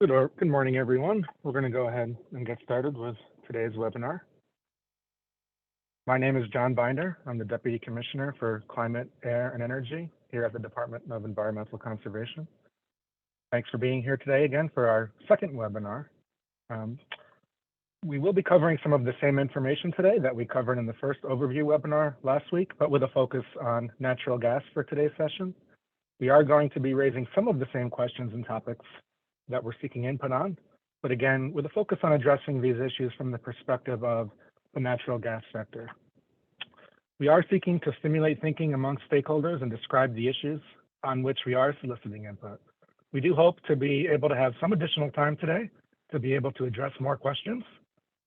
Good morning, everyone. We're going to go ahead and get started with today's webinar. My name is John Binder. I'm the Deputy Commissioner for Climate, Air, and Energy here at the Department of Environmental Conservation. Thanks for being here today again for our second webinar. We will be covering some of the same information today that we covered in the first overview webinar last week, but with a focus on natural gas for today's session. We are going to be raising some of the same questions and topics that we're seeking input on, but again, with a focus on addressing these issues from the perspective of the natural gas sector. We are seeking to stimulate thinking amongst stakeholders and describe the issues on which we are soliciting input. We do hope to be able to have some additional time today to be able to address more questions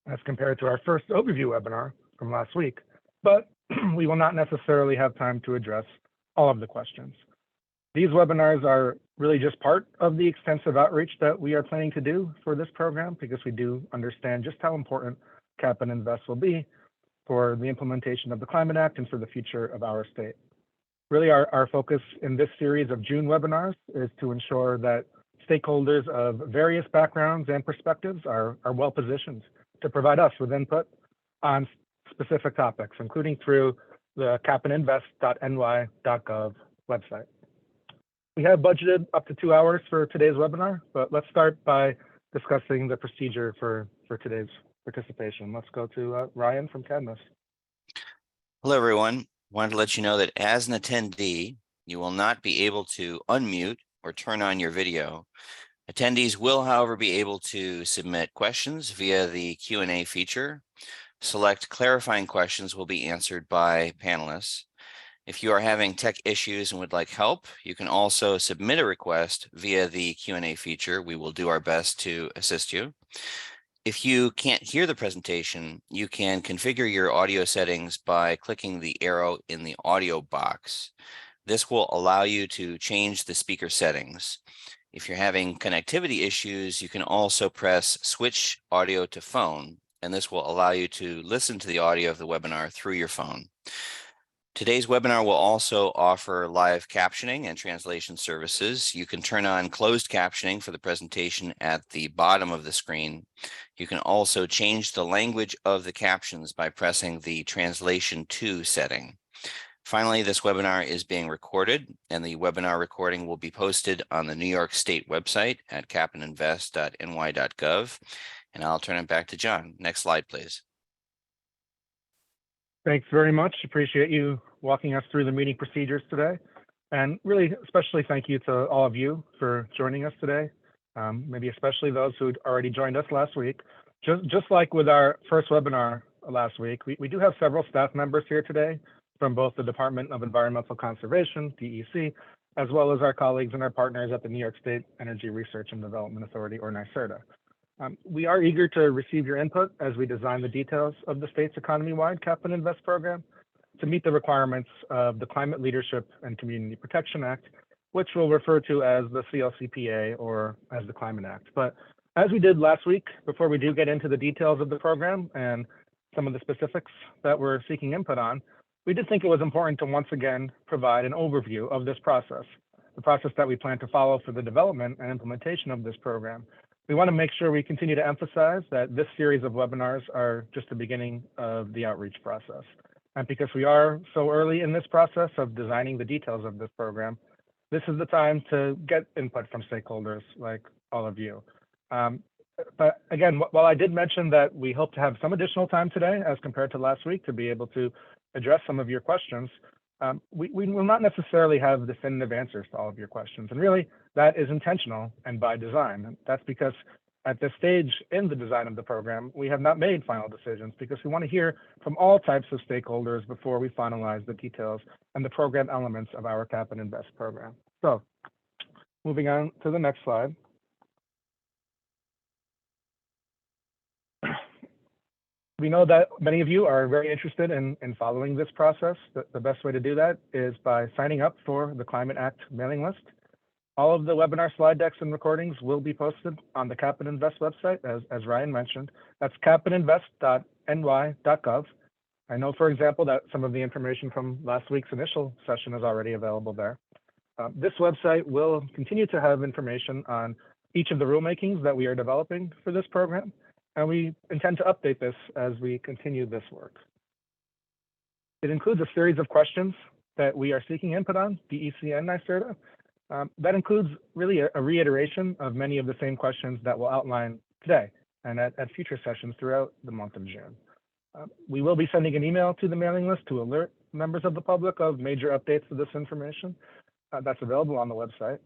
as compared to our first overview webinar from last week, but we will not necessarily have time to address all of the questions. These webinars are really just part of the extensive outreach that we are planning to do for this program because we do understand just how important Cap and Invest will be for the implementation of the Climate Act and for the future of our state. Really, our focus in this series of June webinars is to ensure that stakeholders of various backgrounds and perspectives are well positioned to provide us with input on specific topics, including through the capandinvest.ny.gov website. We have budgeted up to 2 hours for today's webinar, but let's start by discussing the procedure for today's participation. Let's go to Ryan from Cadmus. Hello, everyone. Wanted to let you know that as an attendee, you will not be able to unmute or turn on your video. Attendees will, however, be able to submit questions via the Q&A feature. Select clarifying questions will be answered by panelists. If you are having tech issues and would like help, you can also submit a request via the Q&A feature. We will do our best to assist you. If you can't hear the presentation, you can configure your audio settings by clicking the arrow in the audio box. This will allow you to change the speaker settings. If you're having connectivity issues, you can also press switch audio to phone, and this will allow you to listen to the audio of the webinar through your phone. Today's webinar will also offer live captioning and translation services. You can turn on closed captioning for the presentation at the bottom of the screen. You can also change the language of the captions by pressing the translation to setting. Finally, this webinar is being recorded, and the webinar recording will be posted on the New York State website at capandinvest.ny.gov. And I'll turn it back to John. Next slide, please. Thanks very much. Appreciate you walking us through the meeting procedures today. And really, especially thank you to all of you for joining us today, maybe especially those who'd already joined us last week. Just like with our first webinar last week, we do have several staff members here today from both the Department of Environmental Conservation, DEC, as well as our colleagues and our partners at the New York State Energy Research and Development Authority, or NYSERDA. We are eager to receive your input as we design the details of the state's economy-wide Cap and Invest program to meet the requirements of the Climate Leadership and Community Protection Act, which we'll refer to as the CLCPA or as the Climate Act. But as we did last week, before we do get into the details of the program and some of the specifics that we're seeking input on, we did think it was important to once again provide an overview of this process, the process that we plan to follow for the development and implementation of this program. We want to make sure we continue to emphasize that this series of webinars are just the beginning of the outreach process. And because we are so early in this process of designing the details of this program, this is the time to get input from stakeholders like all of you. But again, while I did mention that we hope to have some additional time today as compared to last week to be able to address some of your questions, we will not necessarily have definitive answers to all of your questions. And really, that is intentional and by design. And that's because at this stage in the design of the program, we have not made final decisions because we want to hear from all types of stakeholders before we finalize the details and the program elements of our Cap and Invest program. So moving on to the next slide. We know that many of you are very interested in following this process. The best way to do that is by signing up for the Climate Act mailing list. All of the webinar slide decks and recordings will be posted on the Cap and Invest website, as Ryan mentioned. That's capandinvest.ny.gov. I know, for example, that some of the information from last week's initial session is already available there. This website will continue to have information on each of the rulemakings that we are developing for this program, and we intend to update this as we continue this work. It includes a series of questions that we are seeking input on, DEC and NYSERDA. That includes really a reiteration of many of the same questions that we'll outline today and at future sessions throughout the month of June. We will be sending an email to the mailing list to alert members of the public of major updates to this information. That's available on the website.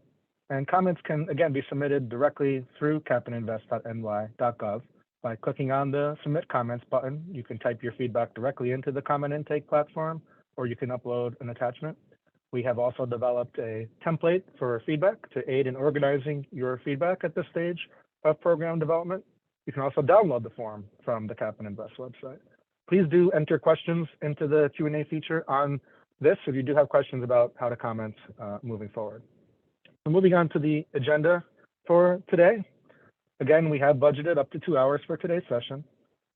And comments can, again, be submitted directly through capininvest.ny.gov by clicking on the Submit Comments button. You can type your feedback directly into the comment intake platform, or you can upload an attachment. We have also developed a template for feedback to aid in organizing your feedback at this stage of program development. You can also download the form from the Cap and Invest website. Please do enter questions into the Q&A feature on this if you do have questions about how to comment moving forward. So moving on to the agenda for today. Again, we have budgeted up to 2 hours for today's session,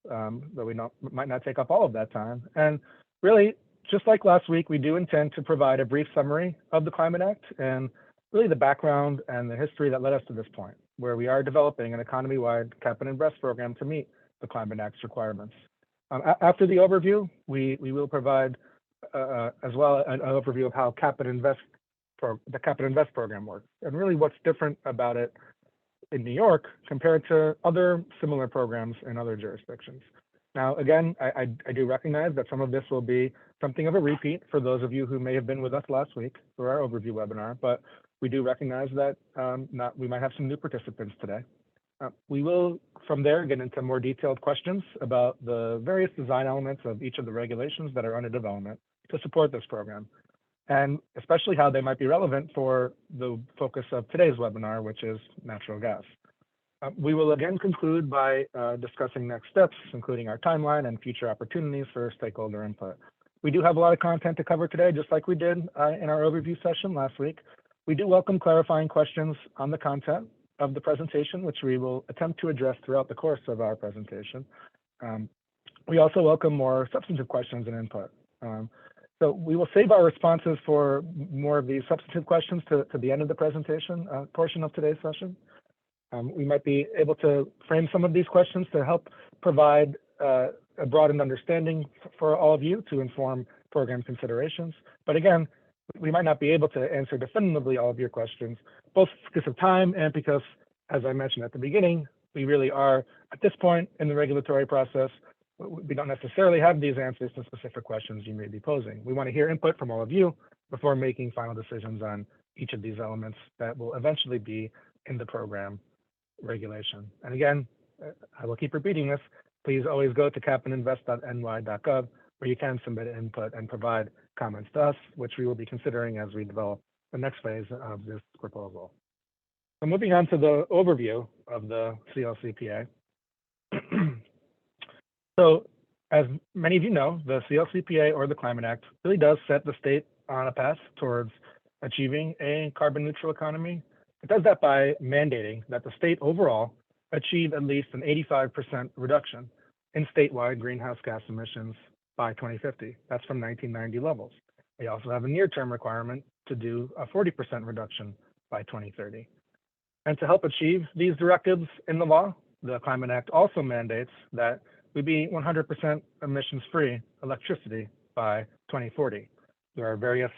but we might not take up all of that time. And really, just like last week, we do intend to provide a brief summary of the Climate Act and really the background and the history that led us to this point, where we are developing an economy-wide cap and invest program to meet the Climate Act's requirements. After the overview, we will provide as well an overview of how the cap and invest program works, and really what's different about it in New York compared to other similar programs in other jurisdictions. Now, again, I do recognize that some of this will be something of a repeat for those of you who may have been with us last week for our overview webinar, but we do recognize that we might have some new participants today. We will, from there, get into more detailed questions about the various design elements of each of the regulations that are under development to support this program, and especially how they might be relevant for the focus of today's webinar, which is natural gas. We will again conclude by discussing next steps, including our timeline and future opportunities for stakeholder input. We do have a lot of content to cover today, just like we did in our overview session last week. We do welcome clarifying questions on the content of the presentation, which we will attempt to address throughout the course of our presentation. We also welcome more substantive questions and input. So we will save our responses for more of these substantive questions to the end of the presentation portion of today's session. We might be able to frame some of these questions to help provide a broadened understanding for all of you to inform program considerations. But again, we might not be able to answer definitively all of your questions, both because of time and because, as I mentioned at the beginning, we really are at this point in the regulatory process. We don't necessarily have these answers to specific questions you may be posing. We want to hear input from all of you before making final decisions on each of these elements that will eventually be in the program regulation. And again, I will keep repeating this. Please always go to capininvest.ny.gov where you can submit input and provide comments to us, which we will be considering as we develop the next phase of this proposal. So moving on to the overview of the CLCPA. So as many of you know, the CLCPA, or the Climate Act, really does set the state on a path towards achieving a carbon neutral economy. It does that by mandating that the state overall achieve at least an 85% reduction in statewide greenhouse gas emissions by 2050. That's from 1990 levels. They also have a near-term requirement to do a 40% reduction by 2030. And to help achieve these directives in the law, the Climate Act also mandates that we be 100% emissions-free electricity by 2040. There are various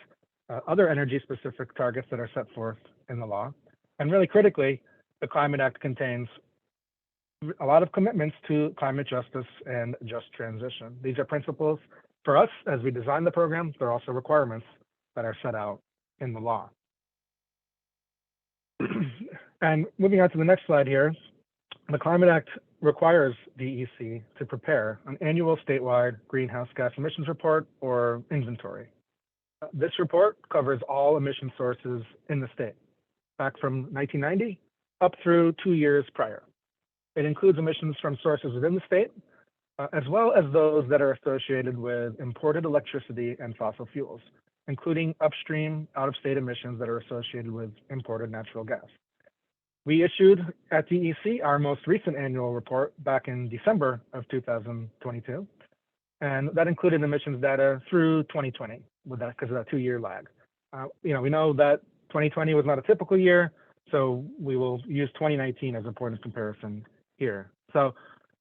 other energy-specific targets that are set forth in the law. And really critically, the Climate Act contains a lot of commitments to climate justice and just transition. These are principles for us as we design the program. They're also requirements that are set out in the law. And moving on to the next slide here, the Climate Act requires DEC to prepare an annual statewide greenhouse gas emissions report, or inventory. This report covers all emission sources in the state, back from 1990 up through 2 years prior. It includes emissions from sources within the state, as well as those that are associated with imported electricity and fossil fuels, including upstream out-of-state emissions that are associated with imported natural gas. We issued at DEC our most recent annual report back in December of 2022, and that included emissions data through 2020, with that because of that 2-year lag. We know that 2020 was not a typical year, So we will use 2019 as a point of comparison here. So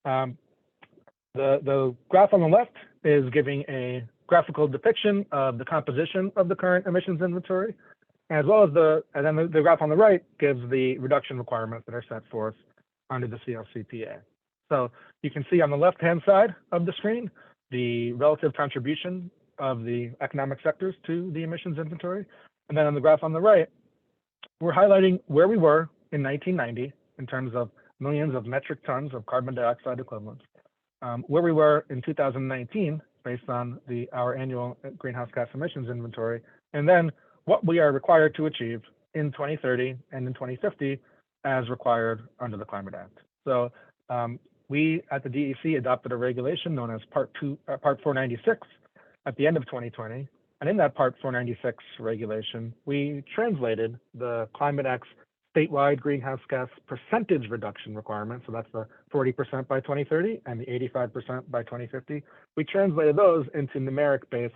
the graph on the left is giving a graphical depiction of the composition of the current emissions inventory, as well as and then the graph on the right gives the reduction requirements that are set forth under the CLCPA. So you can see on the left-hand side of the screen, the relative contribution of the economic sectors to the emissions inventory. And then on the graph on the right, we're highlighting where we were in 1990 in terms of millions of metric tons of carbon dioxide equivalents, where we were in 2019 based on our annual greenhouse gas emissions inventory, and then what we are required to achieve in 2030 and in 2050 as required under the Climate Act. So we at the DEC adopted a regulation known as Part 496 at the end of 2020. And in that Part 496 regulation, we translated the Climate Act's statewide greenhouse gas percentage reduction requirement. So that's the 40% by 2030 and the 85% by 2050. We translated those into numeric-based,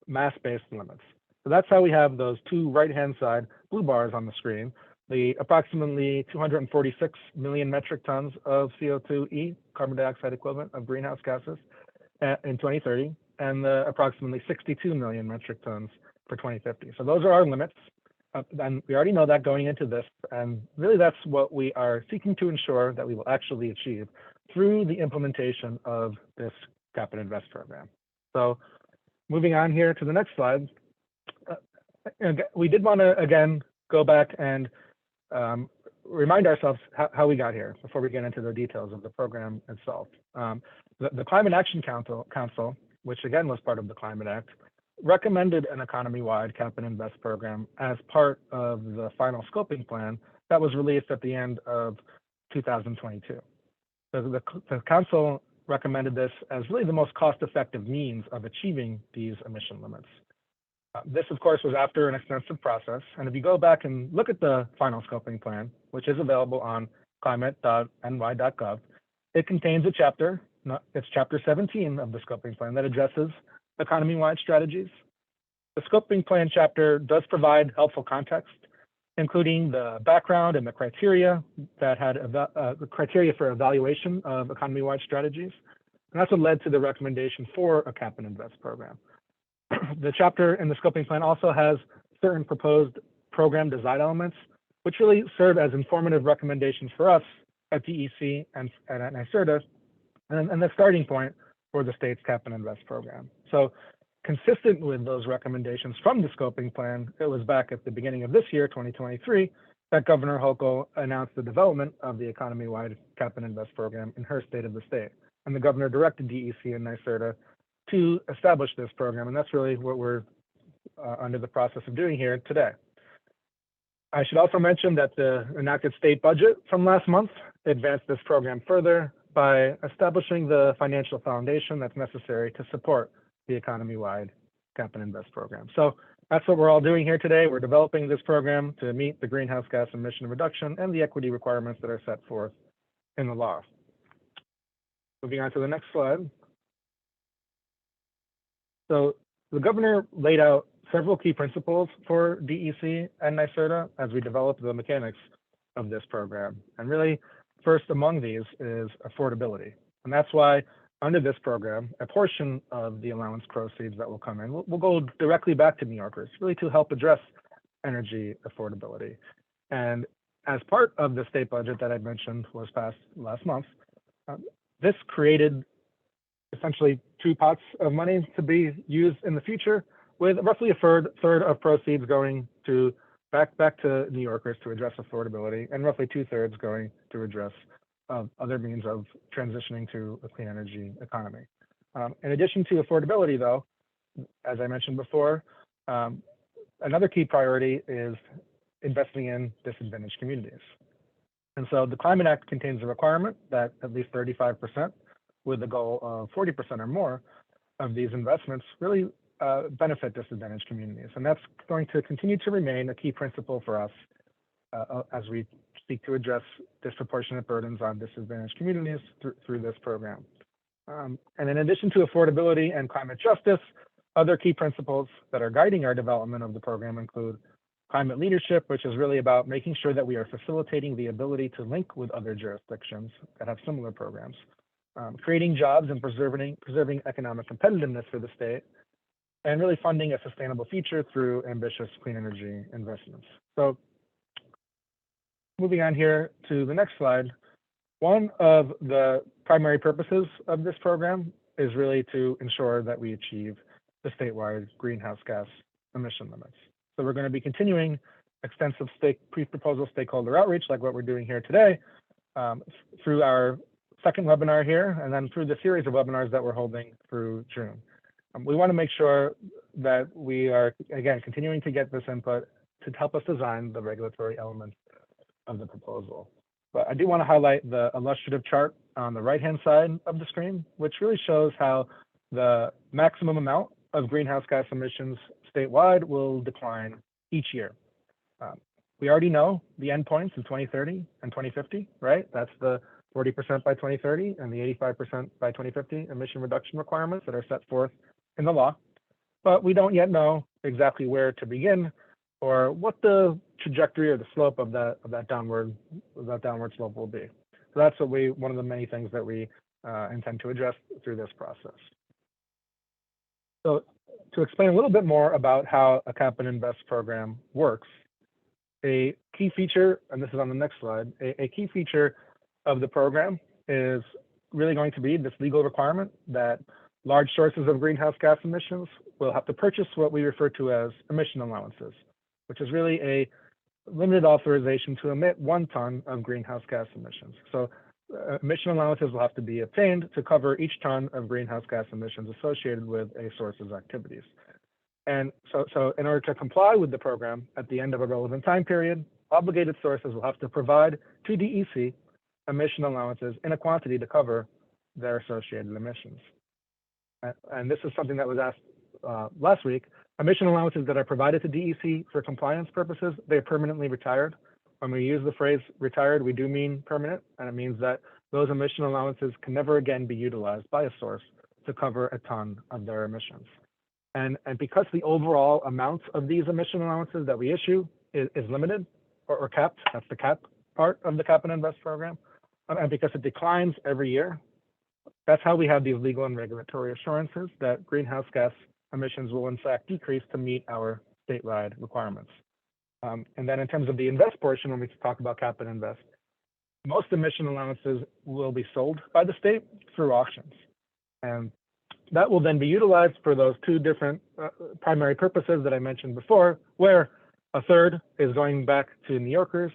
mass-based limits. So that's how we have those two right-hand side blue bars on the screen, the approximately 246 million metric tons of CO2e, carbon dioxide equivalent of greenhouse gases in 2030, and the approximately 62 million metric tons for 2050. So those are our limits. And we already know that going into this, and really that's what we are seeking to ensure that we will actually achieve through the implementation of this Cap and Invest program. So moving on here to the next slide, we did want to, again, go back and remind ourselves how we got here before we get into the details of the program itself. The Climate Action Council, which again was part of the Climate Act, recommended an economy-wide Cap and Invest program as part of the final scoping plan that was released at the end of 2022. So the council recommended this as really the most cost-effective means of achieving these emission limits. This, of course, was after an extensive process. And if you go back and look at the final scoping plan, which is available on climate.ny.gov, it contains a chapter, it's chapter 17 of the scoping plan, that addresses economy-wide strategies. The scoping plan chapter does provide helpful context, including the background and the criteria that had the criteria for evaluation of economy-wide strategies. And that's what led to the recommendation for a Cap and Invest program. The chapter in the scoping plan also has certain proposed program design elements, which really serve as informative recommendations for us at DEC and at NYSERDA, and the starting point for the state's Cap and Invest program. So consistent with those recommendations from the scoping plan, it was back at the beginning of this year, 2023, that Governor Hochul announced the development of the economy-wide Cap and Invest program in her state of the state. And the governor directed DEC and NYSERDA to establish this program, and that's really what we're under the process of doing here today. I should also mention that the enacted state budget from last month advanced this program further by establishing the financial foundation that's necessary to support the economy-wide Cap and Invest program. So that's what we're all doing here today. We're developing this program to meet the greenhouse gas emission reduction and the equity requirements that are set forth in the law. Moving on to the next slide. So the governor laid out several key principles for DEC and NYSERDA as we develop the mechanics of this program. And really, first among these is affordability. And that's why under this program, a portion of the allowance proceeds that will come in will go directly back to New Yorkers, really to help address energy affordability. And as part of the state budget that I mentioned was passed last month, this created essentially two pots of money to be used in the future, with roughly a third of proceeds going to back to New Yorkers to address affordability, and roughly 2/3 going to address other means of transitioning to a clean energy economy. In addition to affordability, though, as I mentioned before, another key priority is investing in disadvantaged communities. And so the Climate Act contains a requirement that at least 35%, with the goal of 40% or more of these investments, really benefit disadvantaged communities. And that's going to continue to remain a key principle for us as we seek to address disproportionate burdens on disadvantaged communities through this program. And in addition to affordability and climate justice, other key principles that are guiding our development of the program include climate leadership, which is really about making sure that we are facilitating the ability to link with other jurisdictions that have similar programs, creating jobs and preserving economic competitiveness for the state, and really funding a sustainable future through ambitious clean energy investments. So moving on here to the next slide, one of the primary purposes of this program is really to ensure that we achieve the statewide greenhouse gas emission limits. So we're going to be continuing extensive pre-proposal stakeholder outreach like what we're doing here today through our second webinar here, and then through the series of webinars that we're holding through June. We want to make sure that we are, again, continuing to get this input to help us design the regulatory elements of the proposal. But I do want to highlight the illustrative chart on the right-hand side of the screen, which really shows how the maximum amount of greenhouse gas emissions statewide will decline each year. We already know the endpoints in 2030 and 2050, right? That's the 40% by 2030 and the 85% by 2050 emission reduction requirements that are set forth in the law. But we don't yet know exactly where to begin or what the trajectory or the slope of that downward slope will be. So that's one of the many things that we intend to address through this process. So to explain a little bit more about how a cap and invest program works, a key feature, and this is on the next slide, a key feature of the program is really going to be this legal requirement that large sources of greenhouse gas emissions will have to purchase what we refer to as emission allowances, which is really a limited authorization to emit 1 ton of greenhouse gas emissions. So emission allowances will have to be obtained to cover each ton of greenhouse gas emissions associated with a source's activities. And so in order to comply with the program at the end of a relevant time period, obligated sources will have to provide to DEC emission allowances in a quantity to cover their associated emissions. And this is something that was asked last week. Emission allowances that are provided to DEC for compliance purposes, they are permanently retired. When we use the phrase retired, we do mean permanent, and it means that those emission allowances can never again be utilized by a source to cover a ton of their emissions. And because the overall amount of these emission allowances that we issue is limited or capped, that's the cap part of the cap and invest program, and because it declines every year, that's how we have these legal and regulatory assurances that greenhouse gas emissions will in fact decrease to meet our statewide requirements. And then in terms of the invest portion, when we talk about cap and invest, most emission allowances will be sold by the state through auctions. And that will then be utilized for those 2 different primary purposes that I mentioned before, where a third is going back to New Yorkers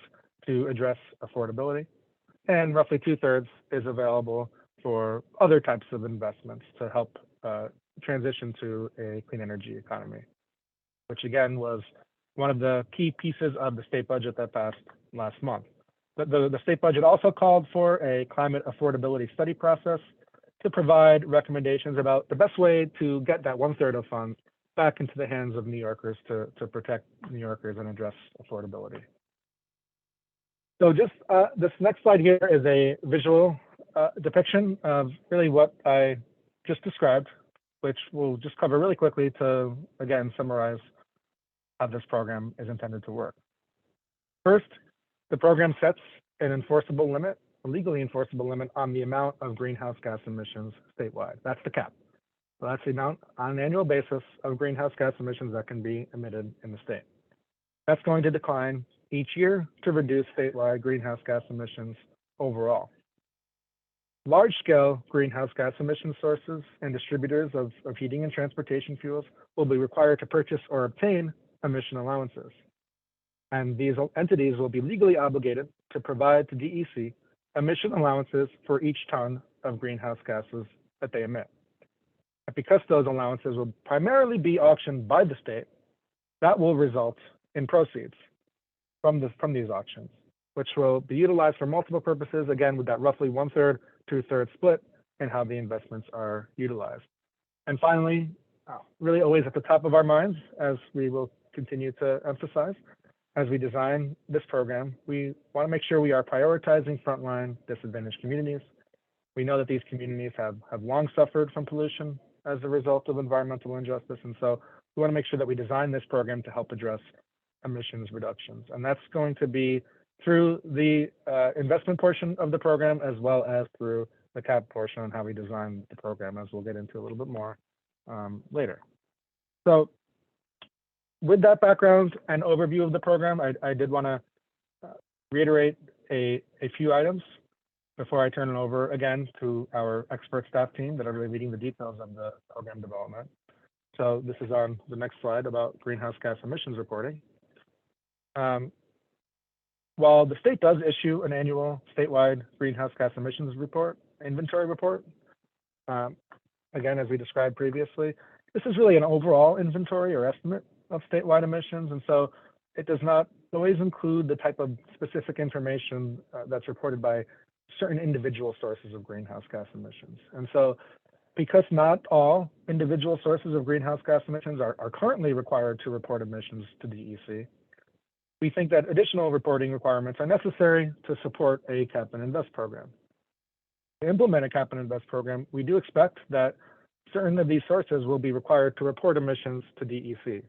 to address affordability, and roughly 2/3 is available for other types of investments to help transition to a clean energy economy, which again was one of the key pieces of the state budget that passed last month. The state budget also called for a climate affordability study process to provide recommendations about the best way to get that 1/3 of funds back into the hands of New Yorkers to protect New Yorkers and address affordability. So just this next slide here is a visual depiction of really what I just described, which we'll just cover really quickly to, again, summarize how this program is intended to work. First, the program sets an enforceable limit, a legally enforceable limit on the amount of greenhouse gas emissions statewide. That's the cap. So that's the amount on an annual basis of greenhouse gas emissions that can be emitted in the state. That's going to decline each year to reduce statewide greenhouse gas emissions overall. Large-scale greenhouse gas emission sources and distributors of heating and transportation fuels will be required to purchase or obtain emission allowances. And these entities will be legally obligated to provide to DEC emission allowances for each ton of greenhouse gases that they emit. And because those allowances will primarily be auctioned by the state, that will result in proceeds from these auctions, which will be utilized for multiple purposes, again, with that roughly 1/3, 2/3 split in how the investments are utilized. And finally, really always at the top of our minds, as we will continue to emphasize, as we design this program, we want to make sure we are prioritizing frontline disadvantaged communities. We know that these communities have long suffered from pollution as a result of environmental injustice, and so we want to make sure that we design this program to help address emissions reductions. And that's going to be through the investment portion of the program, as well as through the cap portion and how we design the program, as we'll get into a little bit more later. So with that background and overview of the program, I did want to reiterate a few items before I turn it over again to our expert staff team that are really leading the details of the program development. So this is on the next slide about greenhouse gas emissions reporting. While the state does issue an annual statewide greenhouse gas emissions inventory report, again, as we described previously, this is really an overall inventory or estimate of statewide emissions. And so it does not always include the type of specific information that's reported by certain individual sources of greenhouse gas emissions. And so because not all individual sources of greenhouse gas emissions are currently required to report emissions to DEC, we think that additional reporting requirements are necessary to support a cap and invest program. To implement a cap and invest program, we do expect that certain of these sources will be required to report emissions to DEC.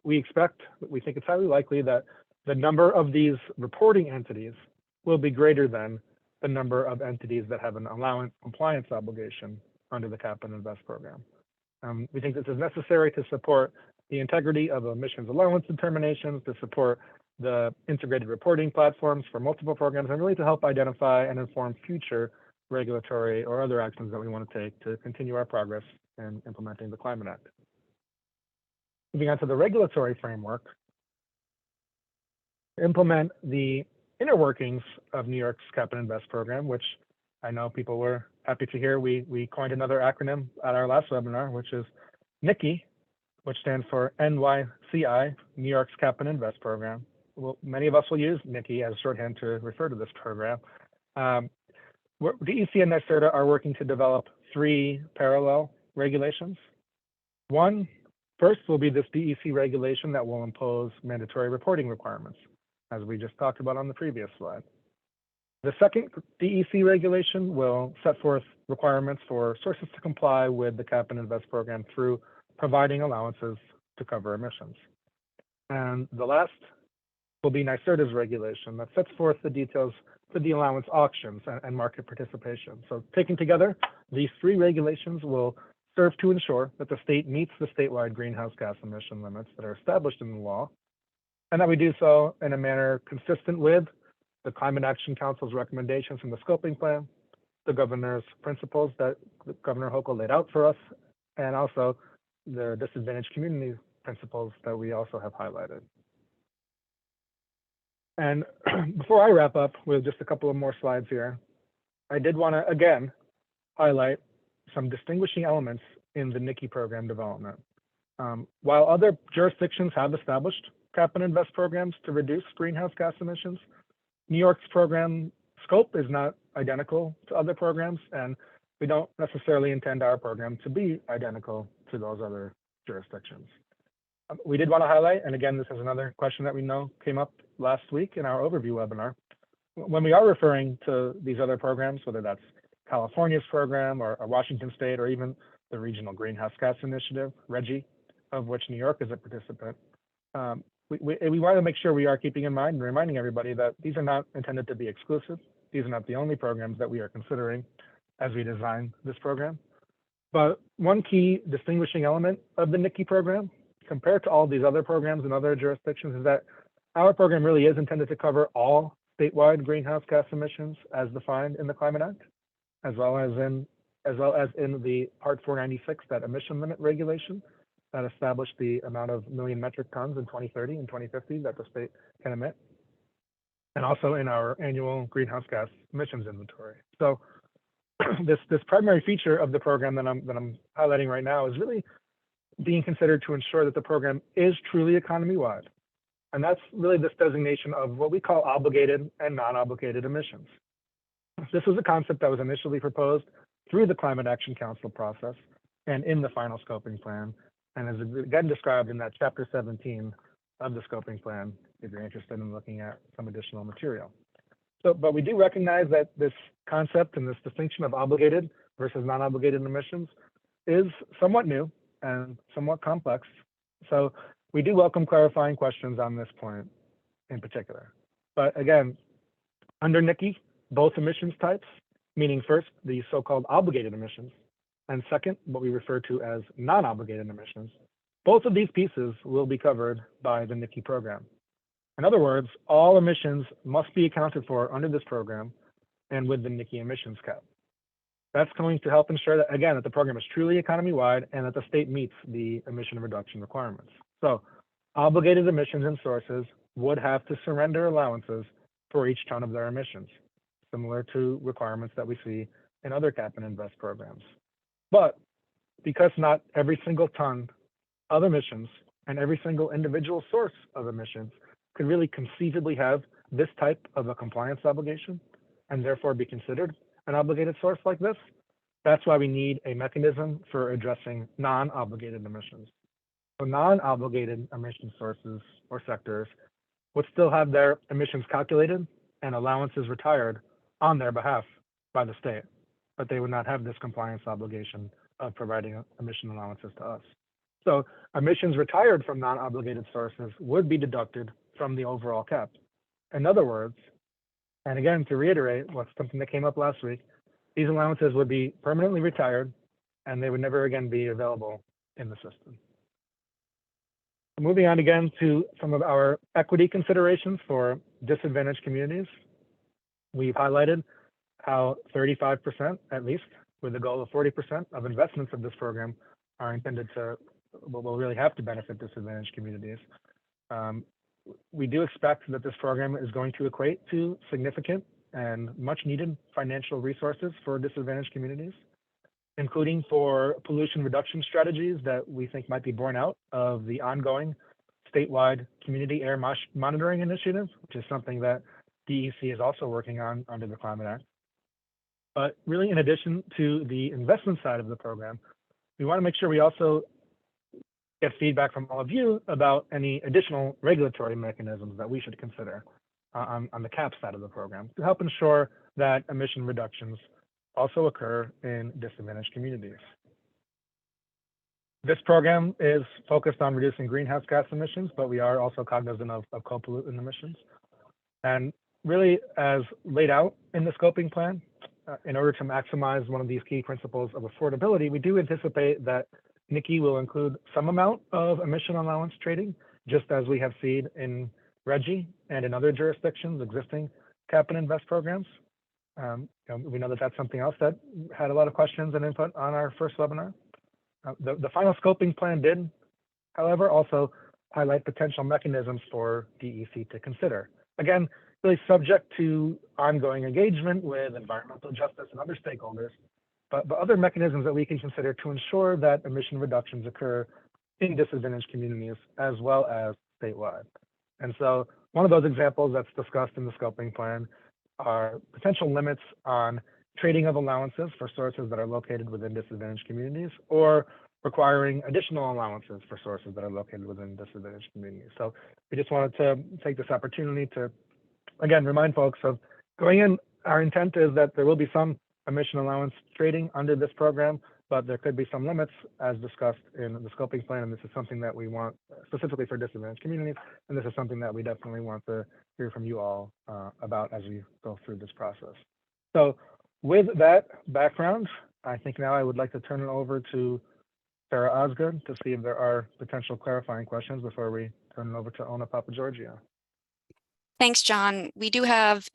We think it's highly likely that the number of these reporting entities will be greater than the number of entities that have an allowance compliance obligation under the cap and invest program. We think this is necessary to support the integrity of emissions allowance determinations, to support the integrated reporting platforms for multiple programs, and really to help identify and inform future regulatory or other actions that we want to take to continue our progress in implementing the Climate Act. Moving on to the regulatory framework, to implement the inner workings of New York's cap and invest program, which I know people were happy to hear. We coined another acronym at our last webinar, which is NYCI, which stands for NYCI, New York's Cap and Invest Program. Well, many of us will use NYCI as shorthand to refer to this program. DEC and NYSERDA are working to develop 3 parallel regulations. First will be this DEC regulation that will impose mandatory reporting requirements, as we just talked about on the previous slide. The second DEC regulation will set forth requirements for sources to comply with the cap and invest program through providing allowances to cover emissions. And the last will be NYSERDA's regulation that sets forth the details for the allowance auctions and market participation. So taken together, these 3 regulations will serve to ensure that the state meets the statewide greenhouse gas emission limits that are established in the law, and that we do so in a manner consistent with the Climate Action Council's recommendations from the scoping plan, the governor's principles that Governor Hochul laid out for us, and also the disadvantaged community principles that we also have highlighted. And before I wrap up with just a couple of more slides here, I did want to, again, highlight some distinguishing elements in the NYCI program development. While other jurisdictions have established cap and invest programs to reduce greenhouse gas emissions, New York's program scope is not identical to other programs, and we don't necessarily intend our program to be identical to those other jurisdictions. We did want to highlight, and again, this is another question that we know came up last week in our overview webinar. When we are referring to these other programs, whether that's California's program or Washington State or even the Regional Greenhouse Gas Initiative, RGGI, of which New York is a participant, we want to make sure we are keeping in mind and reminding everybody that these are not intended to be exclusive. These are not the only programs that we are considering as we design this program. But one key distinguishing element of the NYCI program compared to all these other programs in other jurisdictions is that our program really is intended to cover all statewide greenhouse gas emissions as defined in the Climate Act, as well as in the Part 496, that emission limit regulation that established the amount of million metric tons in 2030 and 2050 that the state can emit, and also in our annual greenhouse gas emissions inventory. So this primary feature of the program that I'm highlighting right now is really being considered to ensure that the program is truly economy-wide. And that's really this designation of what we call obligated and non-obligated emissions. This was a concept that was initially proposed through the Climate Action Council process and in the final scoping plan, and is again described in that Chapter 17 of the scoping plan, if you're interested in looking at some additional material. So, but we do recognize that this concept and this distinction of obligated versus non-obligated emissions is somewhat new and somewhat complex. So we do welcome clarifying questions on this point in particular. But again, under NYSERDA, both emissions types, meaning first, the so-called obligated emissions, and second, what we refer to as non-obligated emissions, both of these pieces will be covered by the NYSERDA program. In other words, all emissions must be accounted for under this program and with the NYSERDA emissions cap. That's going to help ensure that, again, that the program is truly economy-wide and that the state meets the emission reduction requirements. So obligated emissions and sources would have to surrender allowances for each ton of their emissions, similar to requirements that we see in other cap and invest programs. But because not every single ton of emissions and every single individual source of emissions could really conceivably have this type of a compliance obligation and therefore be considered an obligated source like this, that's why we need a mechanism for addressing non-obligated emissions. So non-obligated emission sources or sectors would still have their emissions calculated and allowances retired on their behalf by the state, but they would not have this compliance obligation of providing emission allowances to us. So emissions retired from non-obligated sources would be deducted from the overall cap. In other words, and again, to reiterate what's something that came up last week, these allowances would be permanently retired and they would never again be available in the system. Moving on again to some of our equity considerations for disadvantaged communities. We've highlighted how 35%, at least, with the goal of 40% of investments of this program are intended to, will really have to benefit disadvantaged communities. We do expect that this program is going to equate to significant and much needed financial resources for disadvantaged communities, including for pollution reduction strategies that we think might be born out of the ongoing statewide community air monitoring initiative, which is something that DEC is also working on under the Climate Act. But really, in addition to the investment side of the program, we want to make sure we also get feedback from all of you about any additional regulatory mechanisms that we should consider on the cap side of the program to help ensure that emission reductions also occur in disadvantaged communities. This program is focused on reducing greenhouse gas emissions, but we are also cognizant of co-pollutant emissions. And really, as laid out in the scoping plan, in order to maximize one of these key principles of affordability, we do anticipate that NYSERDA will include some amount of emission allowance trading, just as we have seen in RGGI and in other jurisdictions existing cap and invest programs. We know that that's something else that had a lot of questions and input on our first webinar. The final scoping plan did, however, also highlight potential mechanisms for DEC to consider. Again, really subject to ongoing engagement with environmental justice and other stakeholders, but other mechanisms that we can consider to ensure that emission reductions occur in disadvantaged communities as well as statewide. And so one of those examples that's discussed in the scoping plan are potential limits on trading of allowances for sources that are located within disadvantaged communities, or requiring additional allowances for sources that are located within disadvantaged communities. So we just wanted to take this opportunity to, again, remind folks of going in. Our intent is that there will be some emission allowance trading under this program, but there could be some limits as discussed in the scoping plan, and this is something that we want specifically for disadvantaged communities, and this is something that we definitely want to hear from you all about as we go through this process. So with that background, I think now I would like to turn it over to Sarah Osgood to see if there are potential clarifying questions before we turn it over to Ona Papageorgiou. Thanks, John. We do have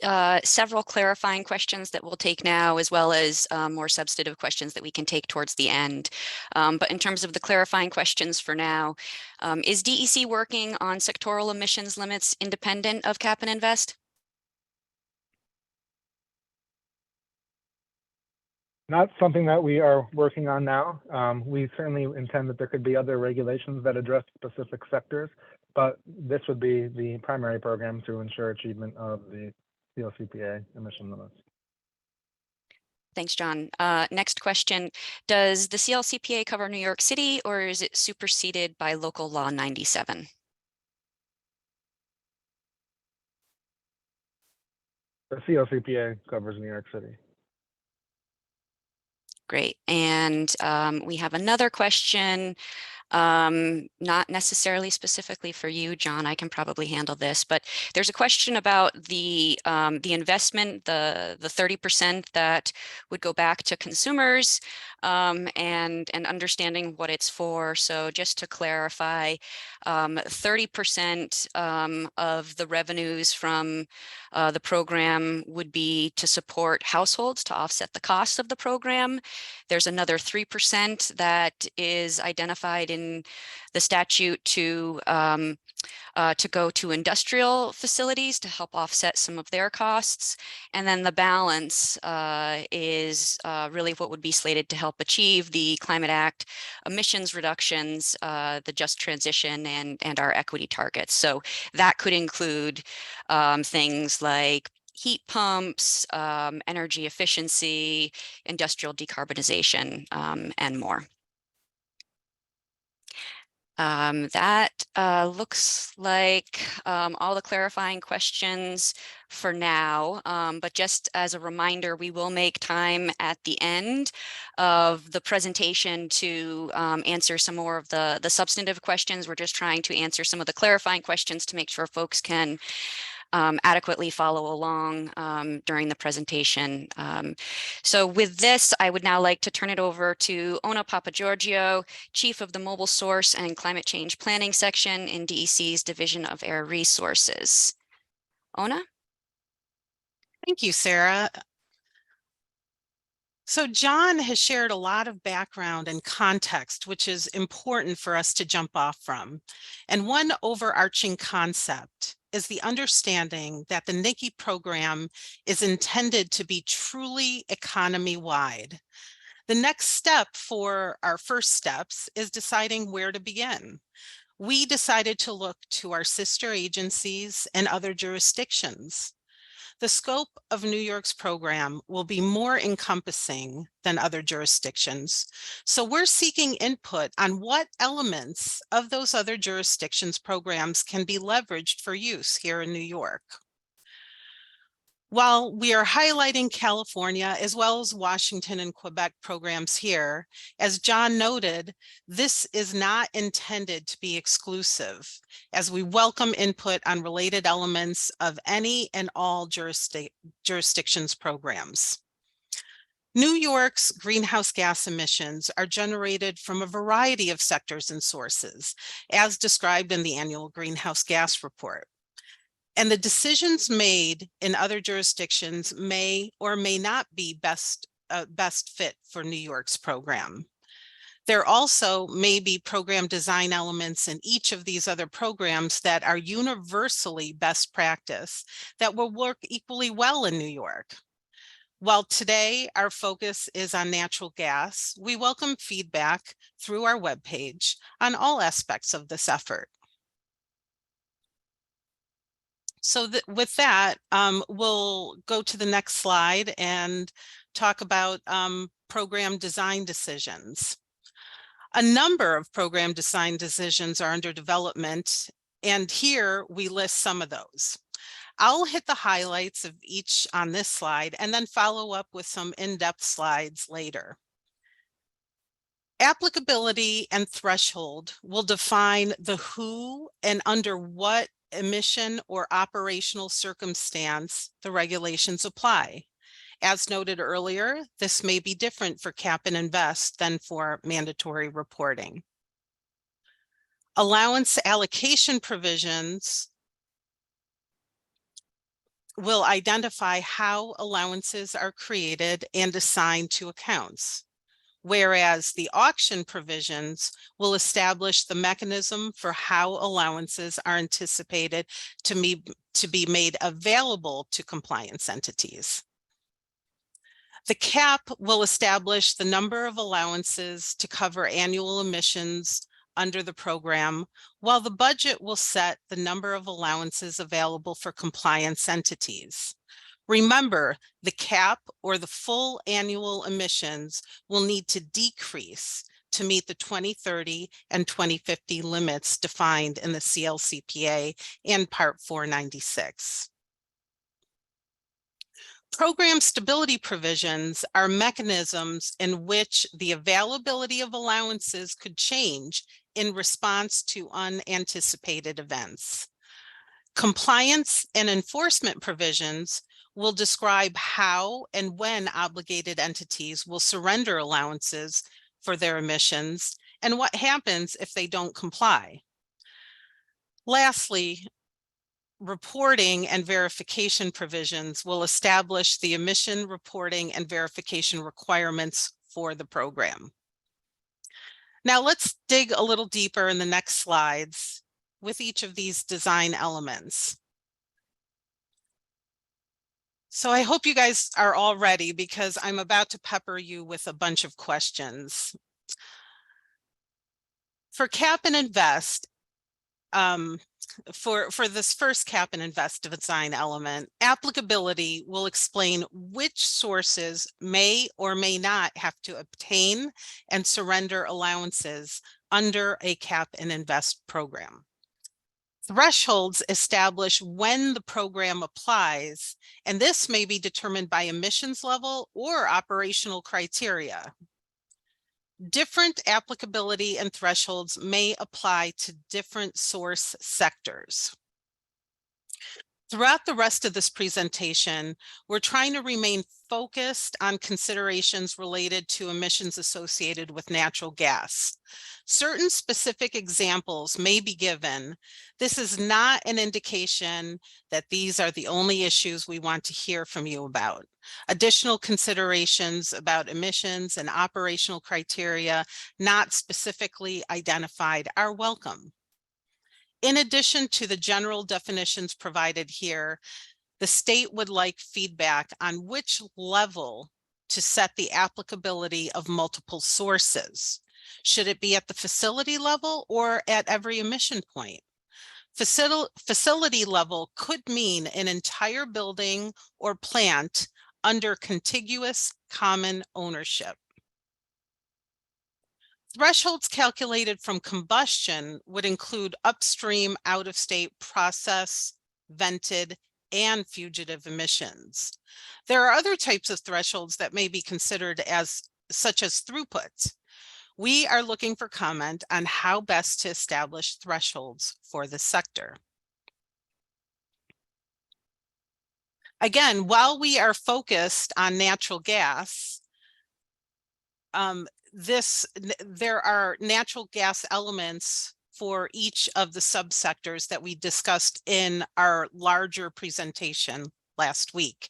several clarifying questions that we'll take now, as well as more substantive questions that we can take towards the end. But in terms of the clarifying questions for now, is DEC working on sectoral emissions limits independent of cap and invest? Not something that we are working on now. We certainly intend that there could be other regulations that address specific sectors, but this would be the primary program to ensure achievement of the CLCPA emission limits. Thanks, John. Next question, does the CLCPA cover New York City, or is it superseded by local law 97? The CLCPA covers New York City. Great. And we have another question. Not necessarily specifically for you, John. I can probably handle this, but there's a question about the investment, the 30% that would go back to consumers, and understanding what it's for. So just to clarify, 30% of the revenues from the program would be to support households to offset the costs of the program. There's another 3% that is identified in the statute to go to industrial facilities to help offset some of their costs. And then the balance is really what would be slated to help achieve the Climate Act emissions reductions, the just transition, and our equity targets. So that could include things like heat pumps, energy efficiency, industrial decarbonization, and more. That looks like all the clarifying questions for now, but just as a reminder, we will make time at the end of the presentation to answer some more of the substantive questions. We're just trying to answer some of the clarifying questions to make sure folks can adequately follow along during the presentation. So with this, I would now like to turn it over to Ona Papageorgiou, Chief of the Mobile Source and Climate Change Planning Section in DEC's Division of Air Resources. Ona? Thank you, Sarah. So John has shared a lot of background and context, which is important for us to jump off from. And one overarching concept is the understanding that the NYSERDA program is intended to be truly economy-wide. The next step for our first steps is deciding where to begin. We decided to look to our sister agencies and other jurisdictions. The scope of New York's program will be more encompassing than other jurisdictions. So we're seeking input on what elements of those other jurisdictions' programs can be leveraged for use here in New York. While we are highlighting California as well as Washington and Quebec programs here, as John noted, this is not intended to be exclusive, as we welcome input on related elements of any and all jurisdictions' programs. New York's greenhouse gas emissions are generated from a variety of sectors and sources, as described in the annual greenhouse gas report. And the decisions made in other jurisdictions may or may not be best fit for New York's program. There also may be program design elements in each of these other programs that are universally best practice that will work equally well in New York. While today our focus is on natural gas, we welcome feedback through our webpage on all aspects of this effort. So with that, we'll go to the next slide and talk about program design decisions. A number of program design decisions are under development, and here we list some of those. I'll hit the highlights of each on this slide and then follow up with some in-depth slides later. Applicability and threshold will define the who and under what emission or operational circumstance the regulations apply. As noted earlier, this may be different for cap and invest than for mandatory reporting. Allowance allocation provisions will identify how allowances are created and assigned to accounts, whereas the auction provisions will establish the mechanism for how allowances are anticipated to be made available to compliance entities. The cap will establish the number of allowances to cover annual emissions under the program, while the budget will set the number of allowances available for compliance entities. Remember, the cap or the full annual emissions will need to decrease to meet the 2030 and 2050 limits defined in the CLCPA and Part 496. Program stability provisions are mechanisms in which the availability of allowances could change in response to unanticipated events. Compliance and enforcement provisions will describe how and when obligated entities will surrender allowances for their emissions and what happens if they don't comply. Lastly, reporting and verification provisions will establish the emission reporting and verification requirements for the program. Now let's dig a little deeper in the next slides with each of these design elements. So I hope you guys are all ready because I'm about to pepper you with a bunch of questions. For Cap and Invest, for this first Cap and Invest design element, applicability will explain which sources may or may not have to obtain and surrender allowances under a Cap and Invest program. Thresholds establish when the program applies, and this may be determined by emissions level or operational criteria. Different applicability and thresholds may apply to different source sectors. Throughout the rest of this presentation, we're trying to remain focused on considerations related to emissions associated with natural gas. Certain specific examples may be given. This is not an indication that these are the only issues we want to hear from you about. Additional considerations about emissions and operational criteria not specifically identified are welcome. In addition to the general definitions provided here, the state would like feedback on which level to set the applicability of multiple sources. Should it be at the facility level or at every emission point? Facility level could mean an entire building or plant under contiguous common ownership. Thresholds calculated from combustion would include upstream, out-of-state process, vented, and fugitive emissions. There are other types of thresholds that may be considered as such as throughput. We are looking for comment on how best to establish thresholds for the sector. Again, while we are focused on natural gas, there are natural gas elements for each of the subsectors that we discussed in our larger presentation last week.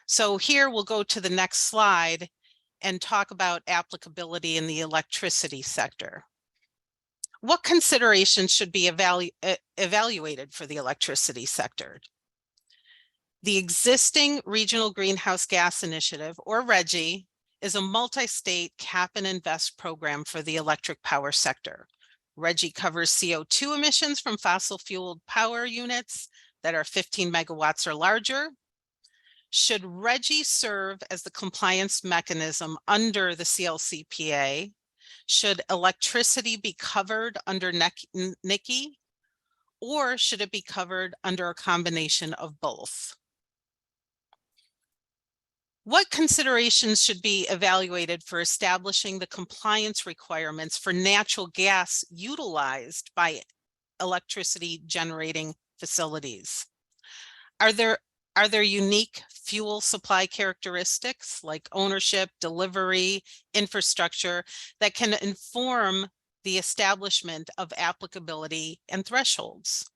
So here we'll go to the next slide and talk about applicability in the electricity sector. What considerations should be evaluated for the electricity sector? The existing Regional Greenhouse Gas Initiative, or RGGI, is a multi-state cap and invest program for the electric power sector. RGGI covers CO2 emissions from fossil fueled power units that are 15 megawatts or larger. Should RGGI serve as the compliance mechanism under the CLCPA? Should electricity be covered under NICI? Or should it be covered under a combination of both? What considerations should be evaluated for establishing the compliance requirements for natural gas utilized by electricity generating facilities? Are there unique fuel supply characteristics like ownership, delivery, infrastructure that can inform the establishment of applicability and thresholds?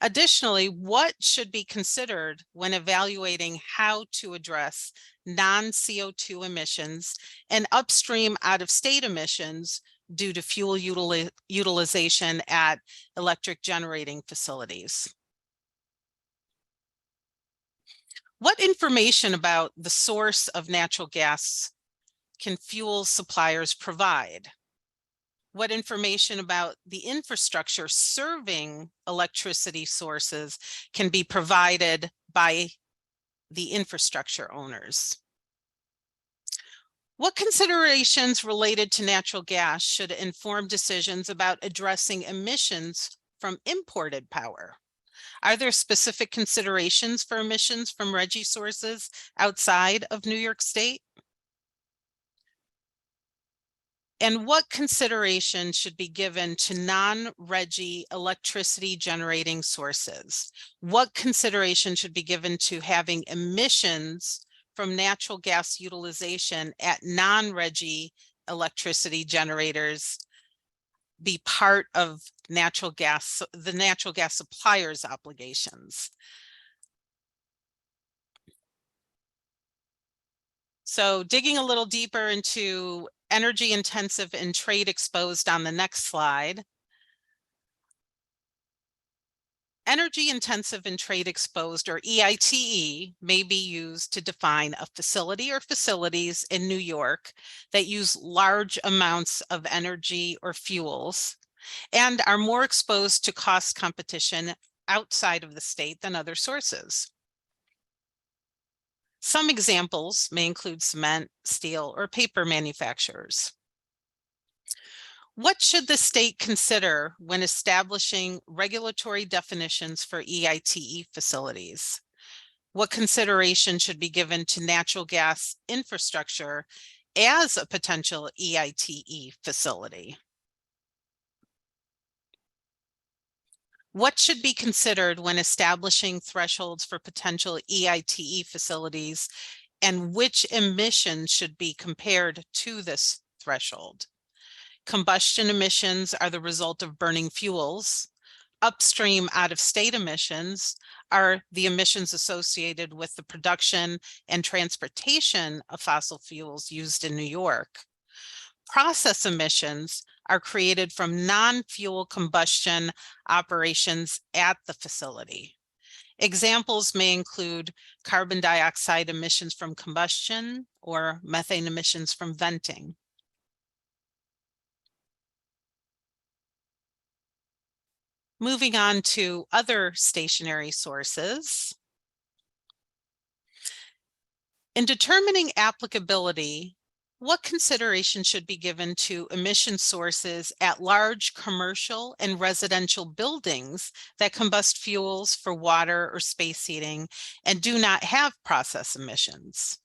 Additionally, what should be considered when evaluating how to address non-CO2 emissions and upstream out-of-state emissions due to fuel utilization at electric generating facilities? What information about the source of natural gas can fuel suppliers provide? What information about the infrastructure serving electricity sources can be provided by the infrastructure owners? What considerations related to natural gas should inform decisions about addressing emissions from imported power? Are there specific considerations for emissions from RGGI sources outside of New York State? And what consideration should be given to non-RGGI electricity generating sources? What consideration should be given to having emissions from natural gas utilization at non-RGGI electricity generators be part of natural gas, the natural gas suppliers' obligations? So digging a little deeper into energy intensive and trade exposed on the next slide. Energy intensive and trade exposed, or EITE, may be used to define a facility or facilities in New York that use large amounts of energy or fuels and are more exposed to cost competition outside of the state than other sources. Some examples may include cement, steel, or paper manufacturers. What should the state consider when establishing regulatory definitions for EITE facilities? What consideration should be given to natural gas infrastructure as a potential EITE facility? What should be considered when establishing thresholds for potential EITE facilities, and which emissions should be compared to this threshold? Combustion emissions are the result of burning fuels. Upstream out-of-state emissions are the emissions associated with the production and transportation of fossil fuels used in New York. Process emissions are created from non-fuel combustion operations at the facility. Examples may include carbon dioxide emissions from combustion or methane emissions from venting. Moving on to other stationary sources. In determining applicability, what consideration should be given to emission sources at large commercial and residential buildings that combust fuels for water or space heating and do not have process emissions?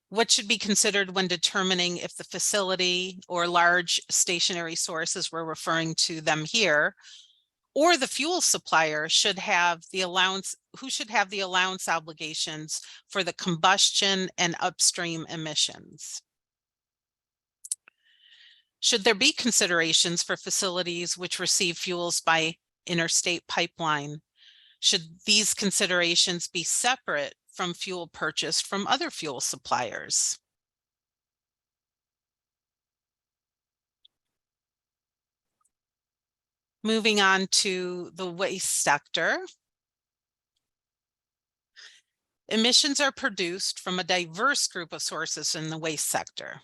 What should be considered when determining if the facility or large stationary sources, we're referring to them here, or the fuel supplier should have the allowance, who should have the allowance obligations for the combustion and upstream emissions? Should there be considerations for facilities which receive fuels by interstate pipeline? Should these considerations be separate from fuel purchased from other fuel suppliers? Moving on to the waste sector. Emissions are produced from a diverse group of sources in the waste sector.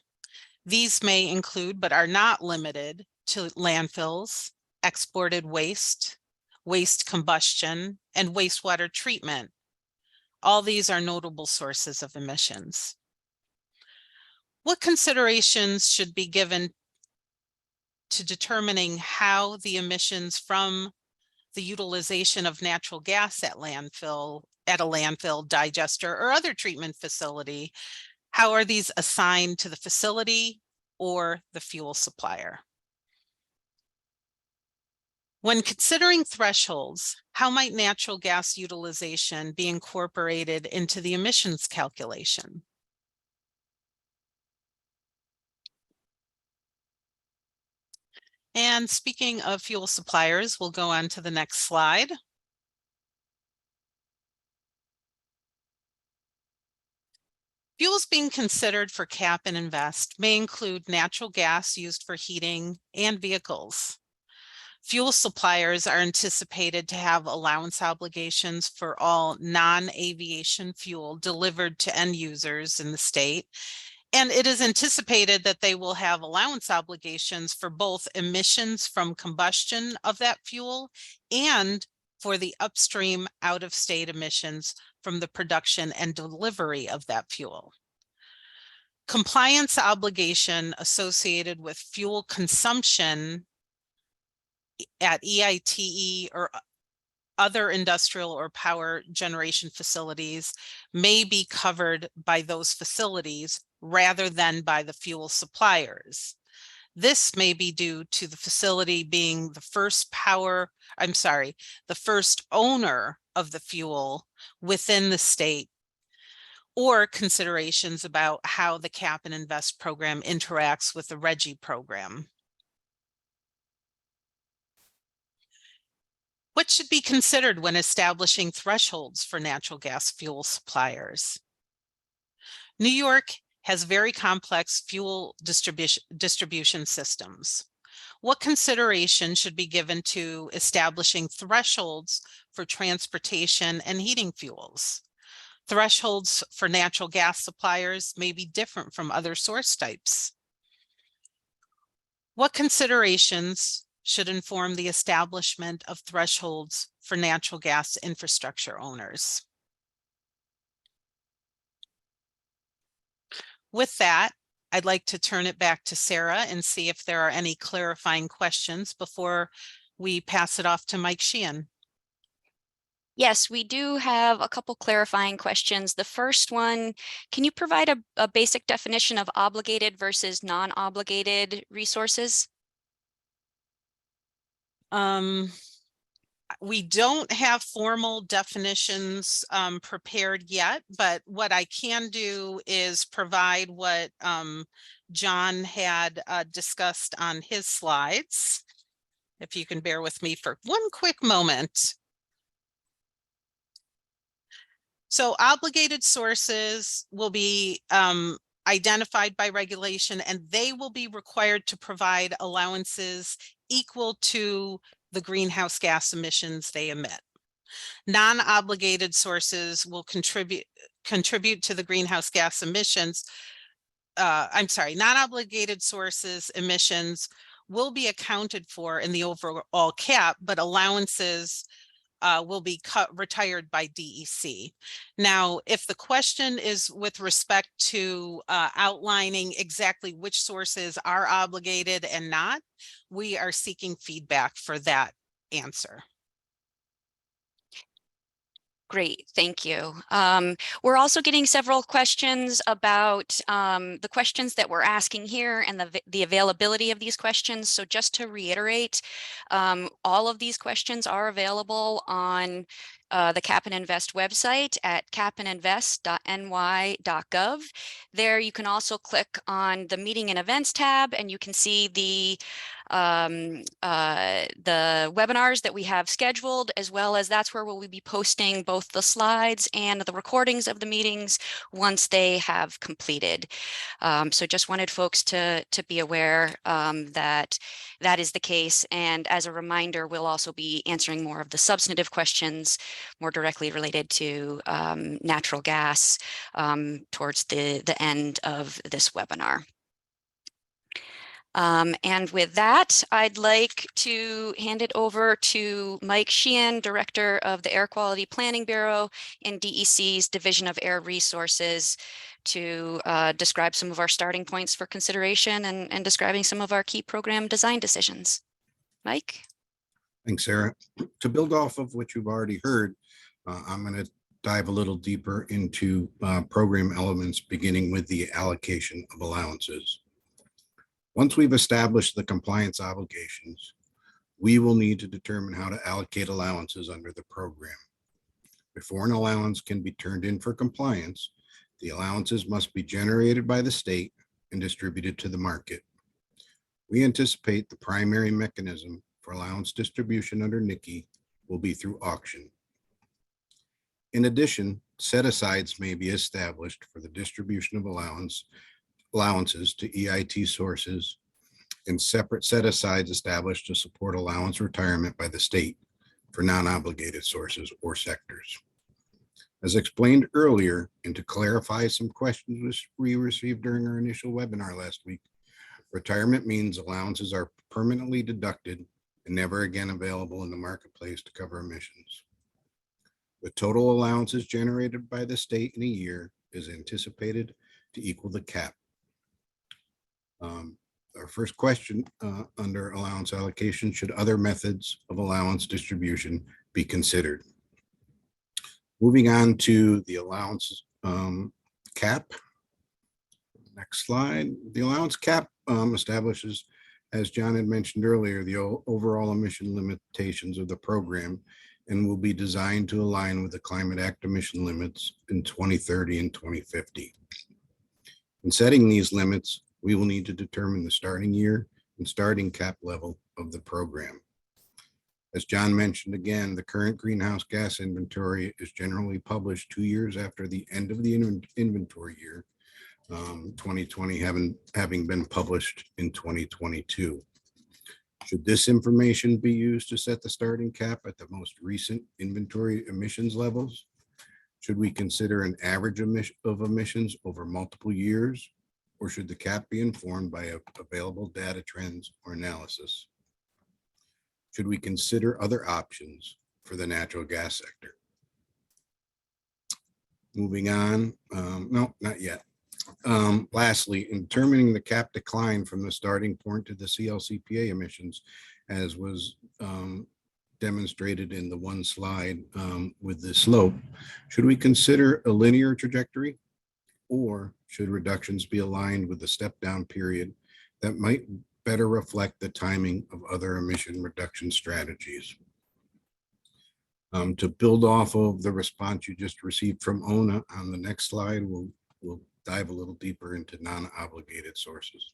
These may include, but are not limited to, landfills, exported waste, waste combustion, and wastewater treatment. All these are notable sources of emissions. What considerations should be given to determining how the emissions from the utilization of natural gas at a landfill, digester, or other treatment facility, how are these assigned to the facility or the fuel supplier? When considering thresholds, how might natural gas utilization be incorporated into the emissions calculation? And speaking of fuel suppliers, we'll go on to the next slide. Fuels being considered for cap and invest may include natural gas used for heating and vehicles. Fuel suppliers are anticipated to have allowance obligations for all non-aviation fuel delivered to end users in the state. And it is anticipated that they will have allowance obligations for both emissions from combustion of that fuel and for the upstream out-of-state emissions from the production and delivery of that fuel. Compliance obligation associated with fuel consumption at EITE or other industrial or power generation facilities may be covered by those facilities rather than by the fuel suppliers. This may be due to the facility being the first the first owner of the fuel within the state, or considerations about how the Cap and Invest program interacts with the RGGI program. What should be considered when establishing thresholds for natural gas fuel suppliers? New York has very complex fuel distribution systems. What consideration should be given to establishing thresholds for transportation and heating fuels? Thresholds for natural gas suppliers may be different from other source types. What considerations should inform the establishment of thresholds for natural gas infrastructure owners? With that, I'd like to turn it back to Sarah and see if there are any clarifying questions before we pass it off to Mike Sheehan. Yes, we do have a couple clarifying questions. The first one, can you provide a basic definition of obligated versus non-obligated resources? We don't have formal definitions prepared yet, but what I can do is provide what John had discussed on his slides. If you can bear with me for one quick moment. So obligated sources will be identified by regulation, and they will be required to provide allowances equal to the greenhouse gas emissions they emit. Non-obligated sources will contribute to the greenhouse gas emissions. Non-obligated sources emissions will be accounted for in the overall cap, but allowances will be retired by DEC. Now, if the question is with respect to outlining exactly which sources are obligated and not, we are seeking feedback for that answer. Great, thank you. We're also getting several questions about the questions that we're asking here and the availability of these questions. So just to reiterate, all of these questions are available on the Cap and Invest website at capandinvest.ny.gov. There you can also click on the meeting and events tab, and you can see the webinars that we have scheduled, as well as that's where we'll be posting both the slides and the recordings of the meetings once they have completed. So just wanted folks to be aware that that is the case. And as a reminder, we'll also be answering more of the substantive questions more directly related to natural gas towards the end of this webinar. And with that, I'd like to hand it over to Mike Sheehan, Director of the Air Quality Planning Bureau in DEC's Division of Air Resources, to describe some of our starting points for consideration and describing some of our key program design decisions. Mike? Thanks, Sarah. To build off of what you've already heard, I'm going to dive a little deeper into program elements, beginning with the allocation of allowances. Once we've established the compliance obligations, we will need to determine how to allocate allowances under the program. Before an allowance can be turned in for compliance, the allowances must be generated by the state and distributed to the market. We anticipate the primary mechanism for allowance distribution under NICI will be through auction. In addition, set-asides may be established for the distribution of allowances to EIT sources, and separate set-asides established to support allowance retirement by the state for non-obligated sources or sectors. As explained earlier, and to clarify some questions we received during our initial webinar last week, retirement means allowances are permanently deducted and never again available in the marketplace to cover emissions. The total allowances generated by the state in a year is anticipated to equal the cap. Our first question under allowance allocation: should other methods of allowance distribution be considered. Moving on to the allowance cap. Next slide. The allowance cap establishes, as John had mentioned earlier, the overall emission limitations of the program and will be designed to align with the Climate Act emission limits in 2030 and 2050. In setting these limits, we will need to determine the starting year and starting cap level of the program. As John mentioned again, the current greenhouse gas inventory is generally published 2 years after the end of the inventory year, 2020 having been published in 2022. Should this information be used to set the starting cap at the most recent inventory emissions levels? Should we consider an average of emissions over multiple years, or should the cap be informed by available data trends or analysis? Should we consider other options for the natural gas sector? Moving on, no, not yet. Lastly, in determining the cap decline from the starting point to the CLCPA emissions, as was demonstrated in the one slide with the slope, should we consider a linear trajectory, or should reductions be aligned with the step down period that might better reflect the timing of other emission reduction strategies? To build off of the response you just received from Ona, on the next slide, we'll dive a little deeper into non-obligated sources.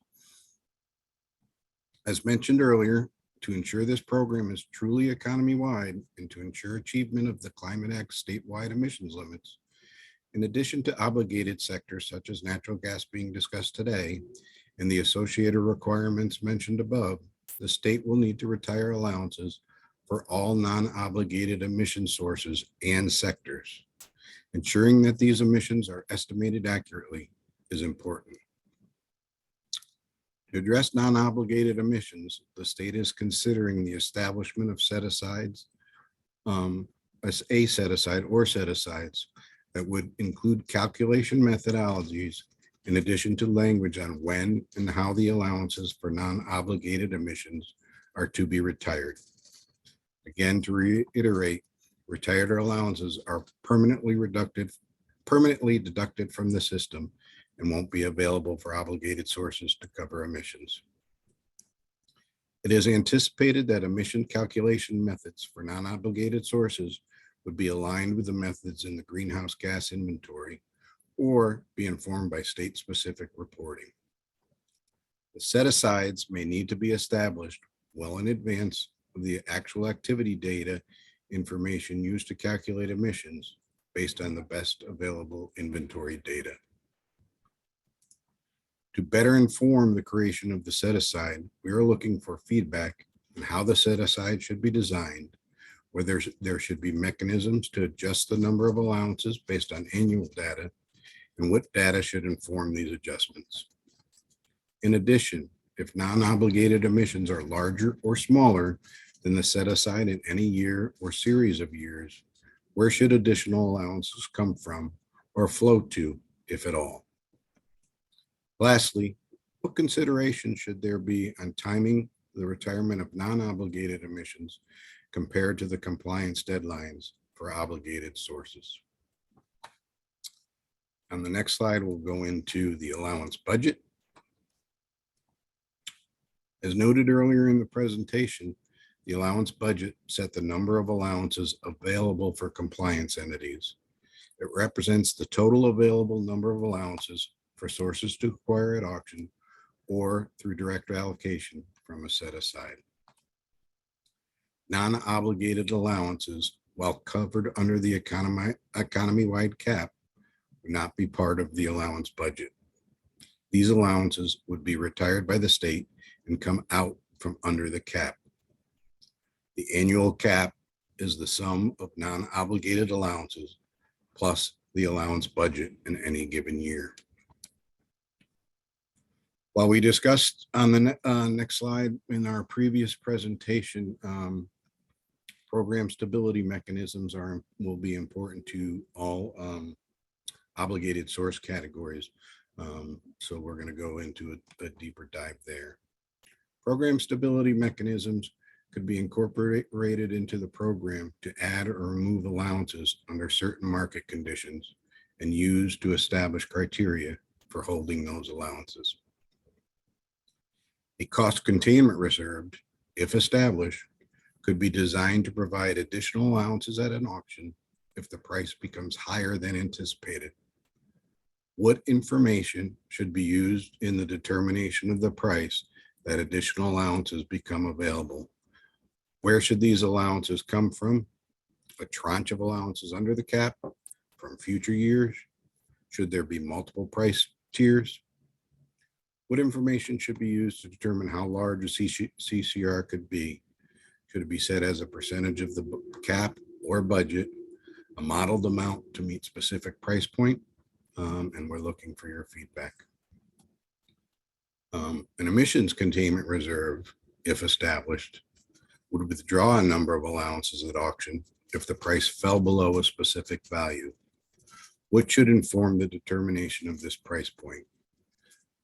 As mentioned earlier, to ensure this program is truly economy-wide and to ensure achievement of the Climate Act statewide emissions limits, in addition to obligated sectors such as natural gas being discussed today and the associated requirements mentioned above, the state will need to retire allowances for all non-obligated emission sources and sectors. Ensuring that these emissions are estimated accurately is important. To address non-obligated emissions, the state is considering the establishment of set-asides, a set-aside or set-asides that would include calculation methodologies in addition to language on when and how the allowances for non-obligated emissions are to be retired. Again, to reiterate, retired allowances are permanently deducted from the system and won't be available for obligated sources to cover emissions. It is anticipated that emission calculation methods for non-obligated sources would be aligned with the methods in the greenhouse gas inventory or be informed by state-specific reporting. The set-asides may need to be established well in advance of the actual activity data information used to calculate emissions based on the best available inventory data. To better inform the creation of the set-aside, we are looking for feedback on how the set-aside should be designed, whether there should be mechanisms to adjust the number of allowances based on annual data, and what data should inform these adjustments. In addition, if non-obligated emissions are larger or smaller than the set-aside in any year or series of years, where should additional allowances come from or flow to, if at all? Lastly, what consideration should there be on timing the retirement of non-obligated emissions compared to the compliance deadlines for obligated sources? On the next slide, we'll go into the allowance budget. As noted earlier in the presentation, the allowance budget set the number of allowances available for compliance entities. It represents the total available number of allowances for sources to acquire at auction or through direct allocation from a set-aside. Non-obligated allowances, while covered under the economy-wide cap, would not be part of the allowance budget. These allowances would be retired by the state and come out from under the cap. The annual cap is the sum of non-obligated allowances plus the allowance budget in any given year. While we discussed on the next slide in our previous presentation, program stability mechanisms will be important to all obligated source categories. So we're going to go into a deeper dive there. Program stability mechanisms could be incorporated into the program to add or remove allowances under certain market conditions and used to establish criteria for holding those allowances. A cost containment reserve, if established, could be designed to provide additional allowances at an auction if the price becomes higher than anticipated. What information should be used in the determination of the price that additional allowances become available? Where should these allowances come from? A tranche of allowances under the cap from future years? Should there be multiple price tiers? What information should be used to determine how large a CCR could be? Should it be set as a percentage of the cap or budget, a modeled amount to meet specific price point? And we're looking for your feedback. An emissions containment reserve, if established, would withdraw a number of allowances at auction if the price fell below a specific value. What should inform the determination of this price point?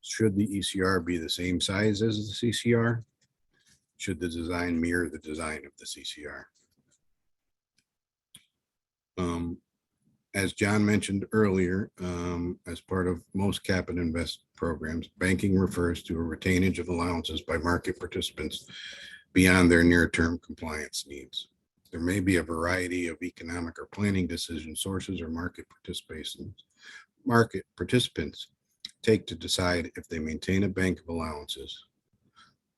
Should the ECR be the same size as the CCR? Should the design mirror the design of the CCR? As John mentioned earlier, as part of most cap and invest programs, banking refers to a retainage of allowances by market participants beyond their near-term compliance needs. There may be a variety of economic or planning decision sources or market participants take to decide if they maintain a bank of allowances.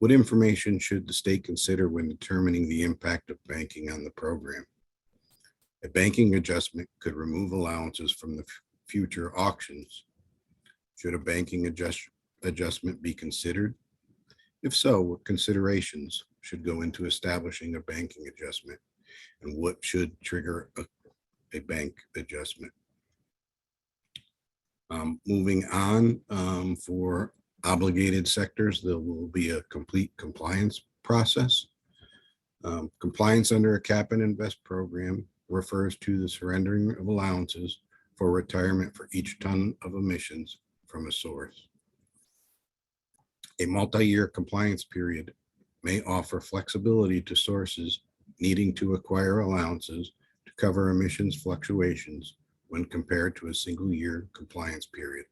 What information should the state consider when determining the impact of banking on the program? A banking adjustment could remove allowances from the future auctions. Should a banking adjustment be considered? If so, what considerations should go into establishing a banking adjustment, and what should trigger a bank adjustment? Moving on, for obligated sectors, there will be a complete compliance process. Compliance under a cap and invest program refers to the surrendering of allowances for retirement for each ton of emissions from a source. A multi-year compliance period may offer flexibility to sources needing to acquire allowances to cover emissions fluctuations when compared to a single-year compliance period.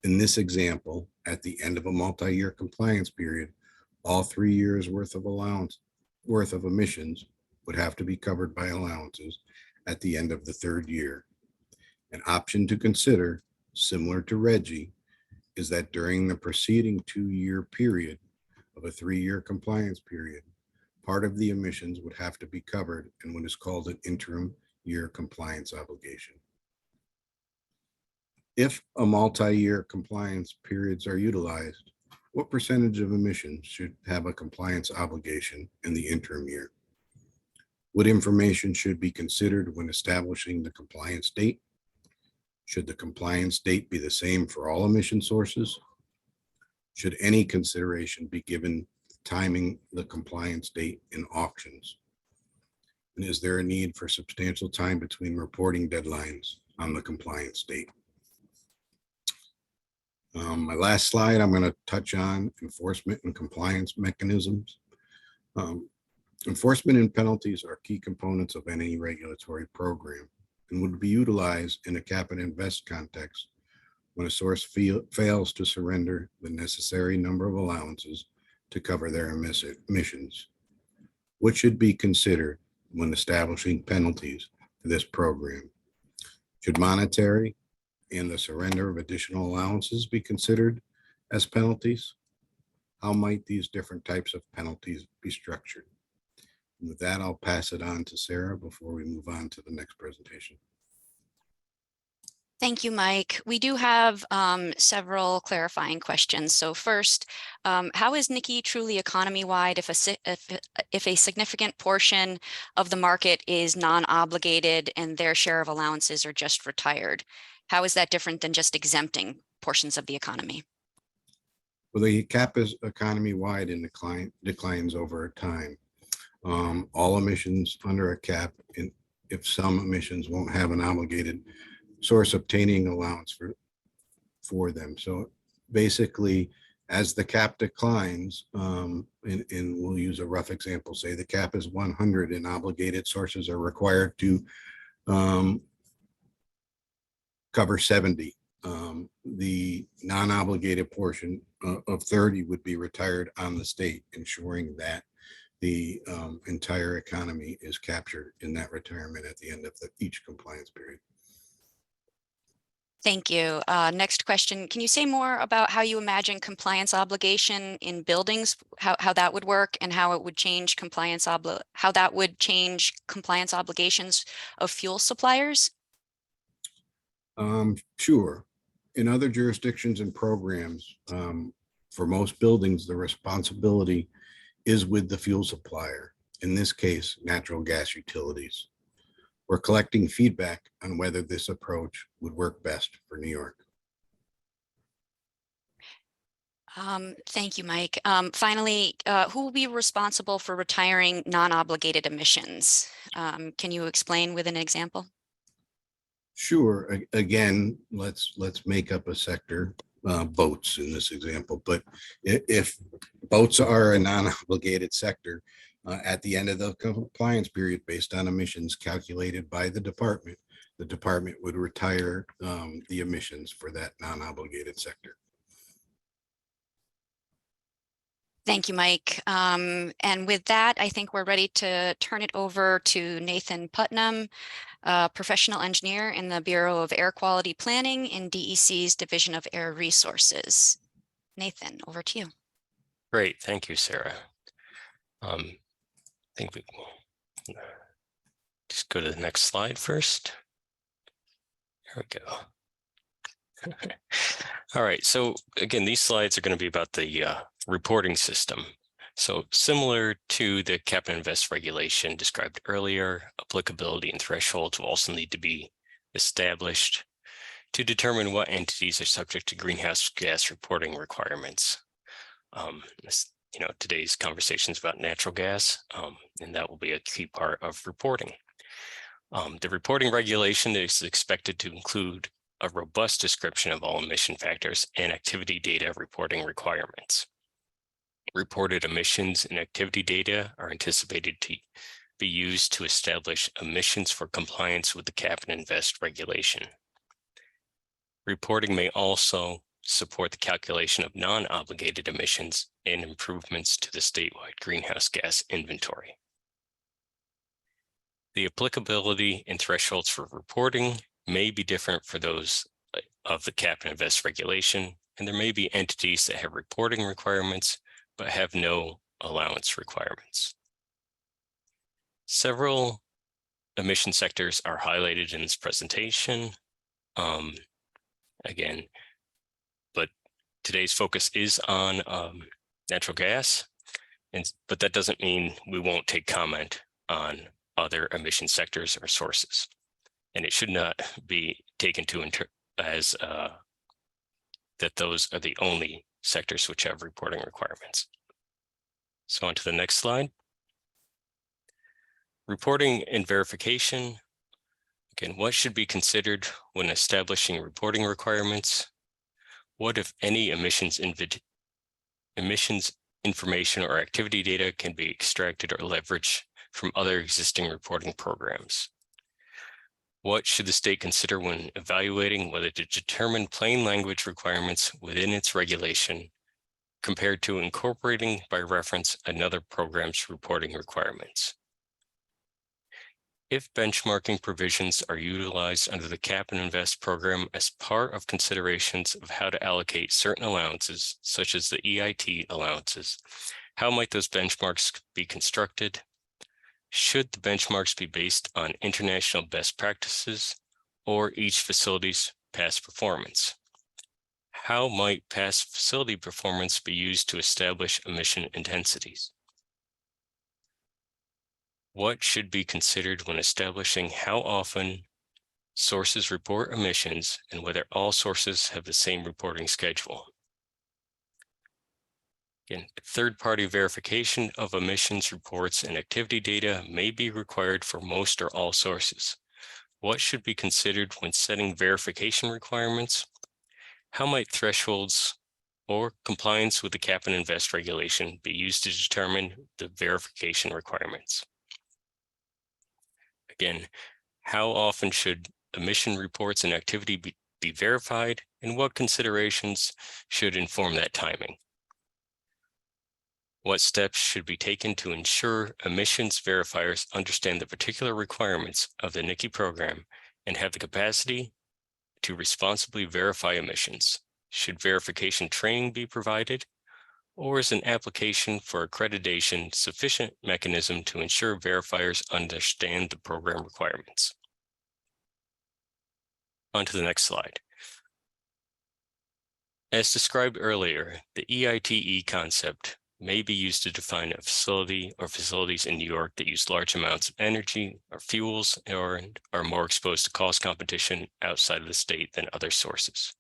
In this example, at the end of a multi-year compliance period, all 3 years worth of emissions would have to be covered by allowances at the end of the 3rd year. An option to consider, similar to RGGI, is that during the preceding 2-year period of a 3-year compliance period, part of the emissions would have to be covered in what is called an interim year compliance obligation. If a multi-year compliance periods are utilized, what percentage of emissions should have a compliance obligation in the interim year? What information should be considered when establishing the compliance date? Should the compliance date be the same for all emission sources? Should any consideration be given timing the compliance date in auctions? And is there a need for substantial time between reporting deadlines on the compliance date? My last slide, I'm going to touch on enforcement and compliance mechanisms. Enforcement and penalties are key components of any regulatory program and would be utilized in a cap and invest context when a source fails to surrender the necessary number of allowances to cover their emissions. What should be considered when establishing penalties for this program? Should monetary and the surrender of additional allowances be considered as penalties? How might these different types of penalties be structured? And with that, I'll pass it on to Sarah before we move on to the next presentation. Thank you, Mike. We do have several clarifying questions. So first, how is NYSERDA truly economy-wide if a significant portion of the market is non-obligated and their share of allowances are just retired? How is that different than just exempting portions of the economy? Well, the cap is economy-wide and declines over time. All emissions under a cap, if some emissions won't have an obligated source obtaining allowance for them. So basically, As the cap declines, and we'll use a rough example, say the cap is 100 and obligated sources are required to cover 70. The non-obligated portion of 30 would be retired on the state, ensuring that the entire economy is captured in that retirement at the end of each compliance period. Thank you. Next question. Can you say more about how you imagine compliance obligation in buildings, how that would work and how it would change compliance how that would change compliance obligations of fuel suppliers? Sure. In other jurisdictions and programs, for most buildings, the responsibility is with the fuel supplier, in this case, natural gas utilities. We're collecting feedback on whether this approach would work best for New York. Thank you, Mike. Finally, who will be responsible for retiring non-obligated emissions? Can you explain with an example? Sure. Again, let's make up a sector, boats in this example. But if boats are a non-obligated sector, at the end of the compliance period, based on emissions calculated by the department would retire the emissions for that non-obligated sector. Thank you, Mike. And with that, I think we're ready to turn it over to Nathan Putnam, professional engineer in the Bureau of Air Quality Planning in DEC's Division of Air Resources. Nathan, over to you. Great, thank you, Sarah. I think we can just go to the next slide first. There we go. All right, so again, these slides are going to be about the reporting system. So similar to the cap and invest regulation described earlier, applicability and thresholds will also need to be established to determine what entities are subject to greenhouse gas reporting requirements. Today's conversation is about natural gas, and that will be a key part of reporting. The reporting regulation is expected to include a robust description of all emission factors and activity data reporting requirements. Reported emissions and activity data are anticipated to be used to establish emissions for compliance with the cap and invest regulation. Reporting may also support the calculation of non-obligated emissions and improvements to the statewide greenhouse gas inventory. The applicability and thresholds for reporting may be different for those of the cap and invest regulation, and there may be entities that have reporting requirements but have no allowance requirements. Several emission sectors are highlighted in this presentation. Again, but today's focus is on natural gas, but that doesn't mean we won't take comment on other emission sectors or sources. And it should not be taken as that those are the only sectors which have reporting requirements. So on to the next slide. Reporting and verification. Again, what should be considered when establishing reporting requirements? What, if any, emissions information or activity data can be extracted or leveraged from other existing reporting programs? What should the state consider when evaluating whether to determine plain language requirements within its regulation compared to incorporating by reference another program's reporting requirements? If benchmarking provisions are utilized under the cap and invest program as part of considerations of how to allocate certain allowances, such as the EIT allowances, how might those benchmarks be constructed? Should the benchmarks be based on international best practices or each facility's past performance? How might past facility performance be used to establish emission intensities? What should be considered when establishing how often sources report emissions and whether all sources have the same reporting schedule? Again, third-party verification of emissions reports and activity data may be required for most or all sources. What should be considered when setting verification requirements? How might thresholds or compliance with the cap and invest regulation be used to determine the verification requirements? Again, how often should emission reports and activity be verified, and what considerations should inform that timing? What steps should be taken to ensure emissions verifiers understand the particular requirements of the NICI program and have the capacity to responsibly verify emissions? Should verification training be provided, or is an application for accreditation sufficient mechanism to ensure verifiers understand the program requirements? On to the next slide. As described earlier, the EITE concept may be used to define a facility or facilities in New York that use large amounts of energy or fuels or are more exposed to cost competition outside of the state than other sources.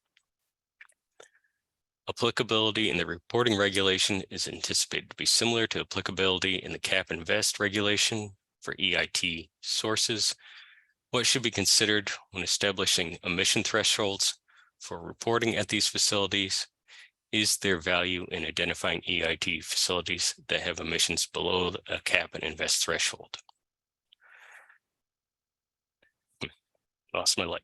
Applicability in the reporting regulation is anticipated to be similar to applicability in the cap and invest regulation for EIT sources. What should be considered when establishing emission thresholds for reporting at these facilities? Is there value in identifying EIT facilities that have emissions below a cap and invest threshold? Lost my light.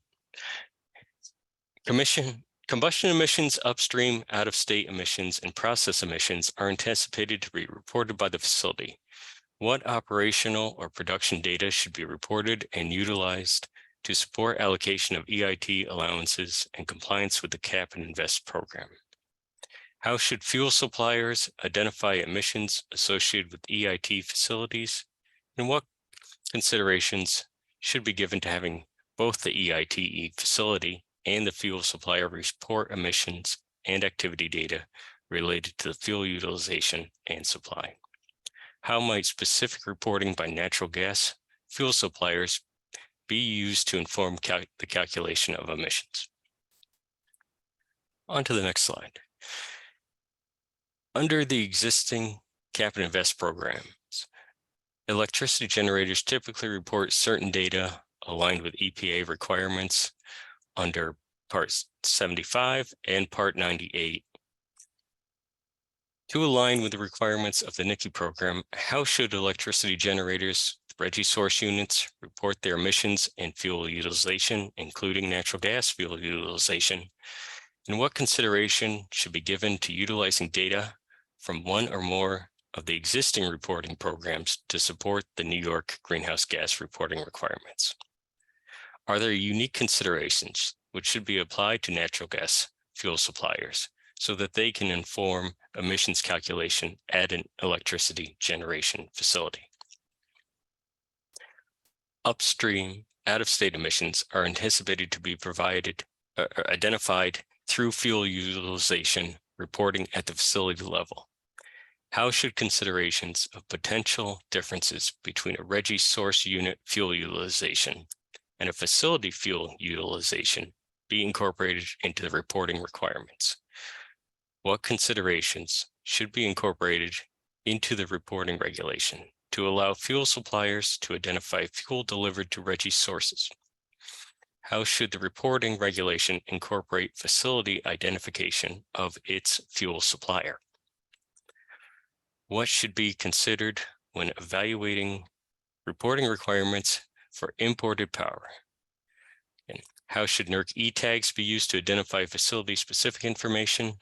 Combustion emissions upstream, out-of-state emissions, and process emissions are anticipated to be reported by the facility. What operational or production data should be reported and utilized to support allocation of EIT allowances and compliance with the cap and invest program? How should fuel suppliers identify emissions associated with EIT facilities? And what considerations should be given to having both the EITE facility and the fuel supplier report emissions and activity data related to the fuel utilization and supply? How might specific reporting by natural gas fuel suppliers be used to inform the calculation of emissions? On to the next slide. Under the existing cap and invest programs, electricity generators typically report certain data aligned with EPA requirements under Part 75 and Part 98. To align with the requirements of the NICI program, how should electricity generators, RGGI source units, report their emissions and fuel utilization, including natural gas fuel utilization? And what consideration should be given to utilizing data from one or more of the existing reporting programs to support the New York greenhouse gas reporting requirements? Are there unique considerations which should be applied to natural gas fuel suppliers so that they can inform emissions calculation at an electricity generation facility? Upstream, out-of-state emissions are anticipated to be identified through fuel utilization reporting at the facility level. How should considerations of potential differences between a RGGI source unit fuel utilization and a facility fuel utilization be incorporated into the reporting requirements? What considerations should be incorporated into the reporting regulation to allow fuel suppliers to identify fuel delivered to RGGI sources? How should the reporting regulation incorporate facility identification of its fuel supplier? What should be considered when evaluating reporting requirements for imported power? And how should NERC E-tags be used to identify facility-specific information?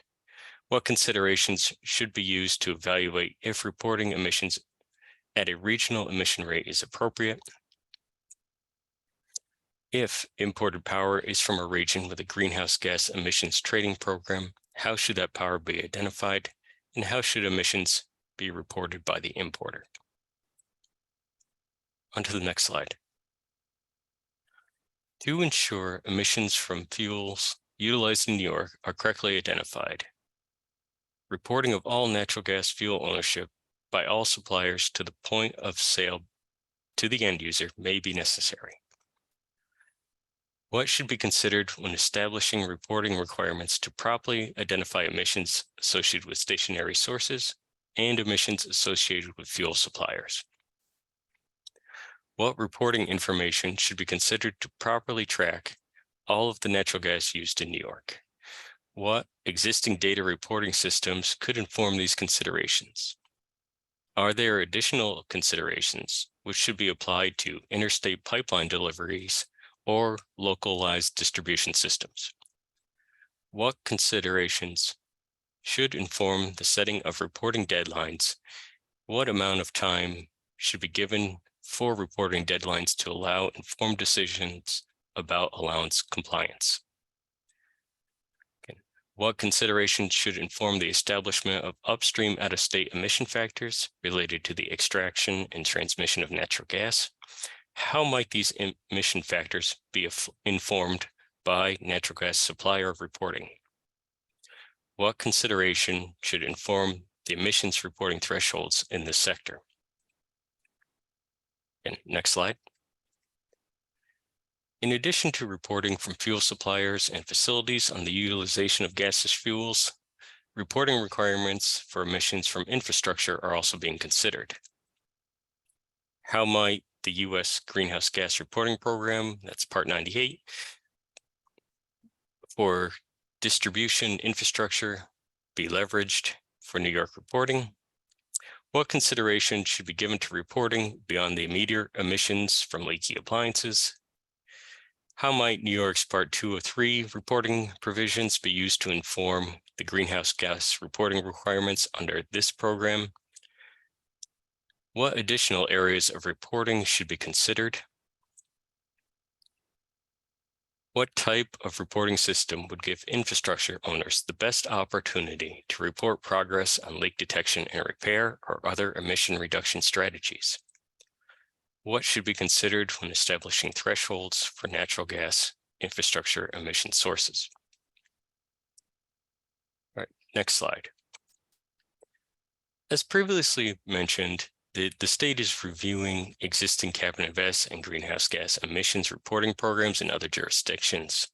What considerations should be used to evaluate if reporting emissions at a regional emission rate is appropriate? If imported power is from a region with a greenhouse gas emissions trading program, how should that power be identified, and how should emissions be reported by the importer? On to the next slide. To ensure emissions from fuels utilized in New York are correctly identified, reporting of all natural gas fuel ownership by all suppliers to the point of sale to the end user may be necessary. What should be considered when establishing reporting requirements to properly identify emissions associated with stationary sources and emissions associated with fuel suppliers? What reporting information should be considered to properly track all of the natural gas used in New York? What existing data reporting systems could inform these considerations? Are there additional considerations which should be applied to interstate pipeline deliveries or localized distribution systems? What considerations should inform the setting of reporting deadlines? What amount of time should be given for reporting deadlines to allow informed decisions about allowance compliance? What considerations should inform the establishment of upstream out-of-state emission factors related to the extraction and transmission of natural gas? How might these emission factors be informed by natural gas supplier reporting? What consideration should inform the emissions reporting thresholds in this sector? And next slide. In addition to reporting from fuel suppliers and facilities on the utilization of gaseous fuels, reporting requirements for emissions from infrastructure are also being considered. How might the U.S. Greenhouse Gas Reporting Program, that's Part 98, for distribution infrastructure be leveraged for New York reporting? What consideration should be given to reporting beyond the immediate emissions from leaky appliances? How might New York's Part 203 reporting provisions be used to inform the greenhouse gas reporting requirements under this program? What additional areas of reporting should be considered? What type of reporting system would give infrastructure owners the best opportunity to report progress on leak detection and repair or other emission reduction strategies? What should be considered when establishing thresholds for natural gas infrastructure emission sources? All right, next slide. As previously mentioned, the state is reviewing existing Cabinet of S and greenhouse gas emissions reporting programs in other jurisdictions.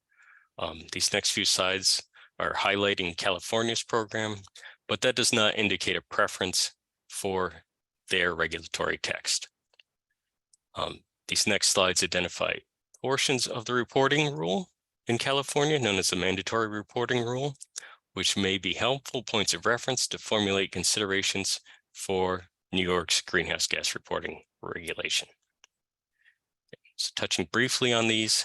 These next few slides are highlighting California's program, but that does not indicate a preference for their regulatory text. These next slides identify portions of the reporting rule in California, known as the mandatory reporting rule, which may be helpful points of reference to formulate considerations for New York's greenhouse gas reporting regulation. So touching briefly on these,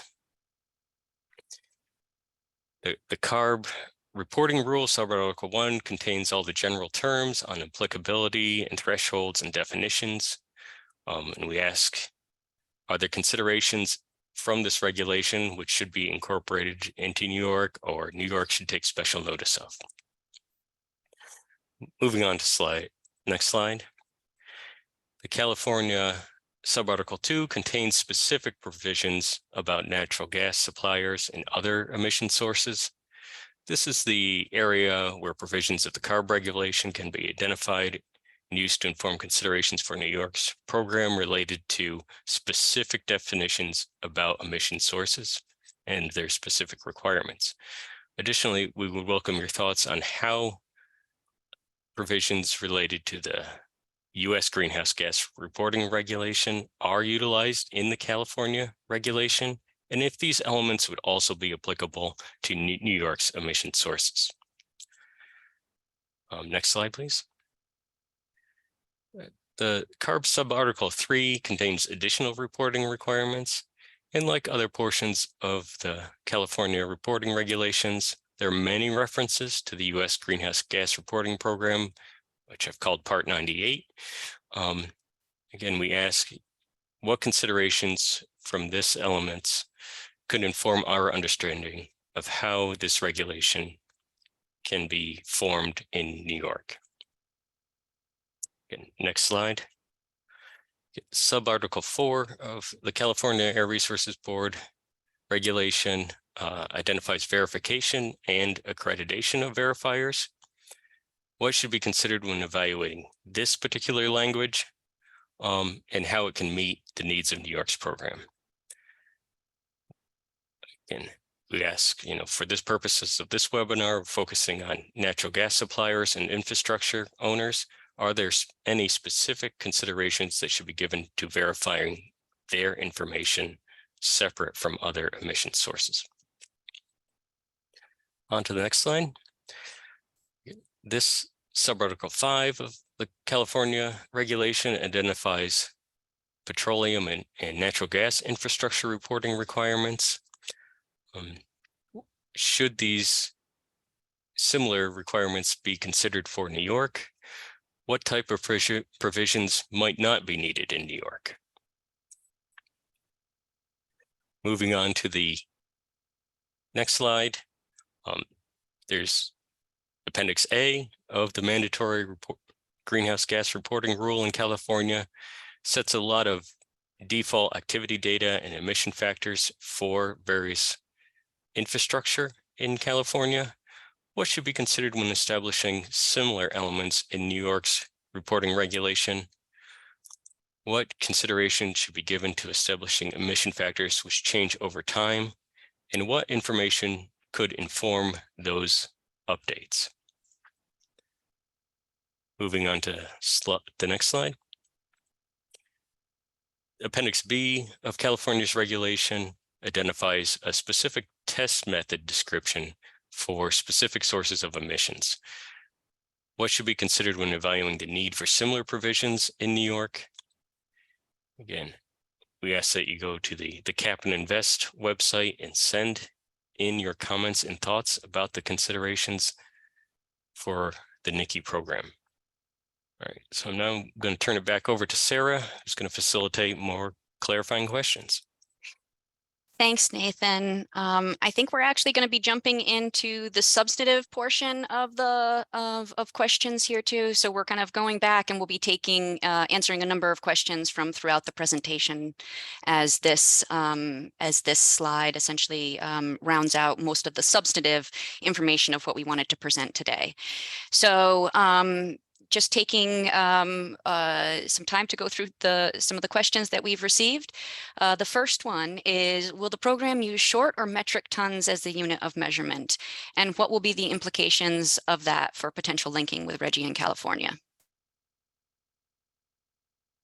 the CARB reporting rule, subarticle 1, contains all the general terms on applicability and thresholds and definitions. And we ask, are there considerations from this regulation which should be incorporated into New York or New York should take special notice of? Moving on to next slide. The California subarticle 2 contains specific provisions about natural gas suppliers and other emission sources. This is the area where provisions of the CARB regulation can be identified and used to inform considerations for New York's program related to specific definitions about emission sources and their specific requirements. Additionally, we would welcome your thoughts on how provisions related to the U.S. greenhouse gas reporting regulation are utilized in the California regulation, and if these elements would also be applicable to New York's emission sources. Next slide, please. The CARB subarticle 3 contains additional reporting requirements, and like other portions of the California reporting regulations, there are many references to the U.S. Greenhouse Gas Reporting Program, which I've called Part 98. Again, we ask what considerations from this elements could inform our understanding of how this regulation can be formed in New York. Next slide. Subarticle 4 of the California Air Resources Board regulation identifies verification and accreditation of verifiers. What should be considered when evaluating this particular language and how it can meet the needs of New York's program? Again, we ask, for this purposes of this webinar, focusing on natural gas suppliers and infrastructure owners, are there any specific considerations that should be given to verifying their information separate from other emission sources? On to the next slide. This subarticle 5 of the California regulation identifies petroleum and natural gas infrastructure reporting requirements. Should these similar requirements be considered for New York? What type of provisions might not be needed in New York? Moving on to the next slide, there's Appendix A of the mandatory greenhouse gas reporting rule in California. Sets a lot of default activity data and emission factors for various infrastructure in California. What should be considered when establishing similar elements in New York's reporting regulation? What consideration should be given to establishing emission factors which change over time? And what information could inform those updates? Moving on to the next slide. Appendix B of California's regulation identifies a specific test method description for specific sources of emissions. What should be considered when evaluating the need for similar provisions in New York? Again, we ask that you go to the Cap and Invest website and send in your comments and thoughts about the considerations for the NICI program. All right, so I'm now going to turn it back over to Sarah, who's going to facilitate more clarifying questions. Thanks, Nathan. I think we're actually going to be jumping into the substantive portion of the of questions here too. So we're kind of going back and we'll be taking answering a number of questions from throughout the presentation as this slide essentially rounds out most of the substantive information of what we wanted to present today. So just taking some time to go through some of the questions that we've received. The first one is, will the program use short or metric tons as the unit of measurement? And what will be the implications of that for potential linking with RGGI in California?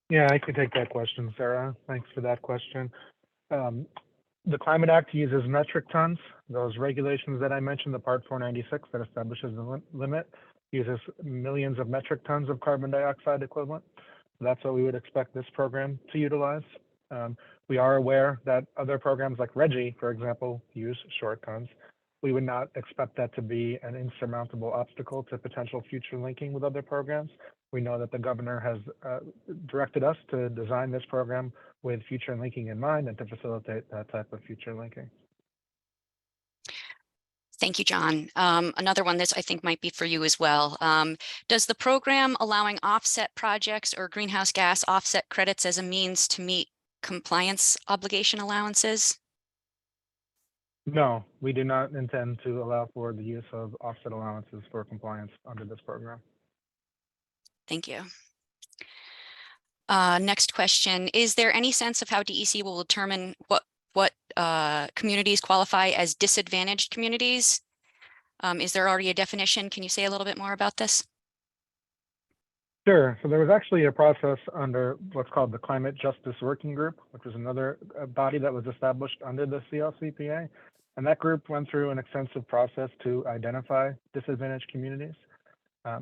Yeah, I can take that question, Sarah. Thanks for that question. The Climate Act uses metric tons. Those regulations that I mentioned, the Part 496 that establishes the limit, uses millions of metric tons of carbon dioxide equivalent. That's what we would expect this program to utilize. We are aware that other programs like RGGI, for example, use short tons. We would not expect that to be an insurmountable obstacle to potential future linking with other programs. We know that the governor has directed us to design this program with future linking in mind and to facilitate that type of future linking. Thank you, John. Another one, this I think might be for you as well. Does the program allowing offset projects or greenhouse gas offset credits as a means to meet compliance obligation allowances? No, we do not intend to allow for the use of offset allowances for compliance under this program. Thank you. Next question, is there any sense of how DEC will determine what communities qualify as disadvantaged communities? Is there already a definition? Can you say a little bit more about this? Sure. So there was actually a process under what's called the Climate Justice Working Group, which was another body that was established under the CLCPA. And that group went through an extensive process to identify disadvantaged communities.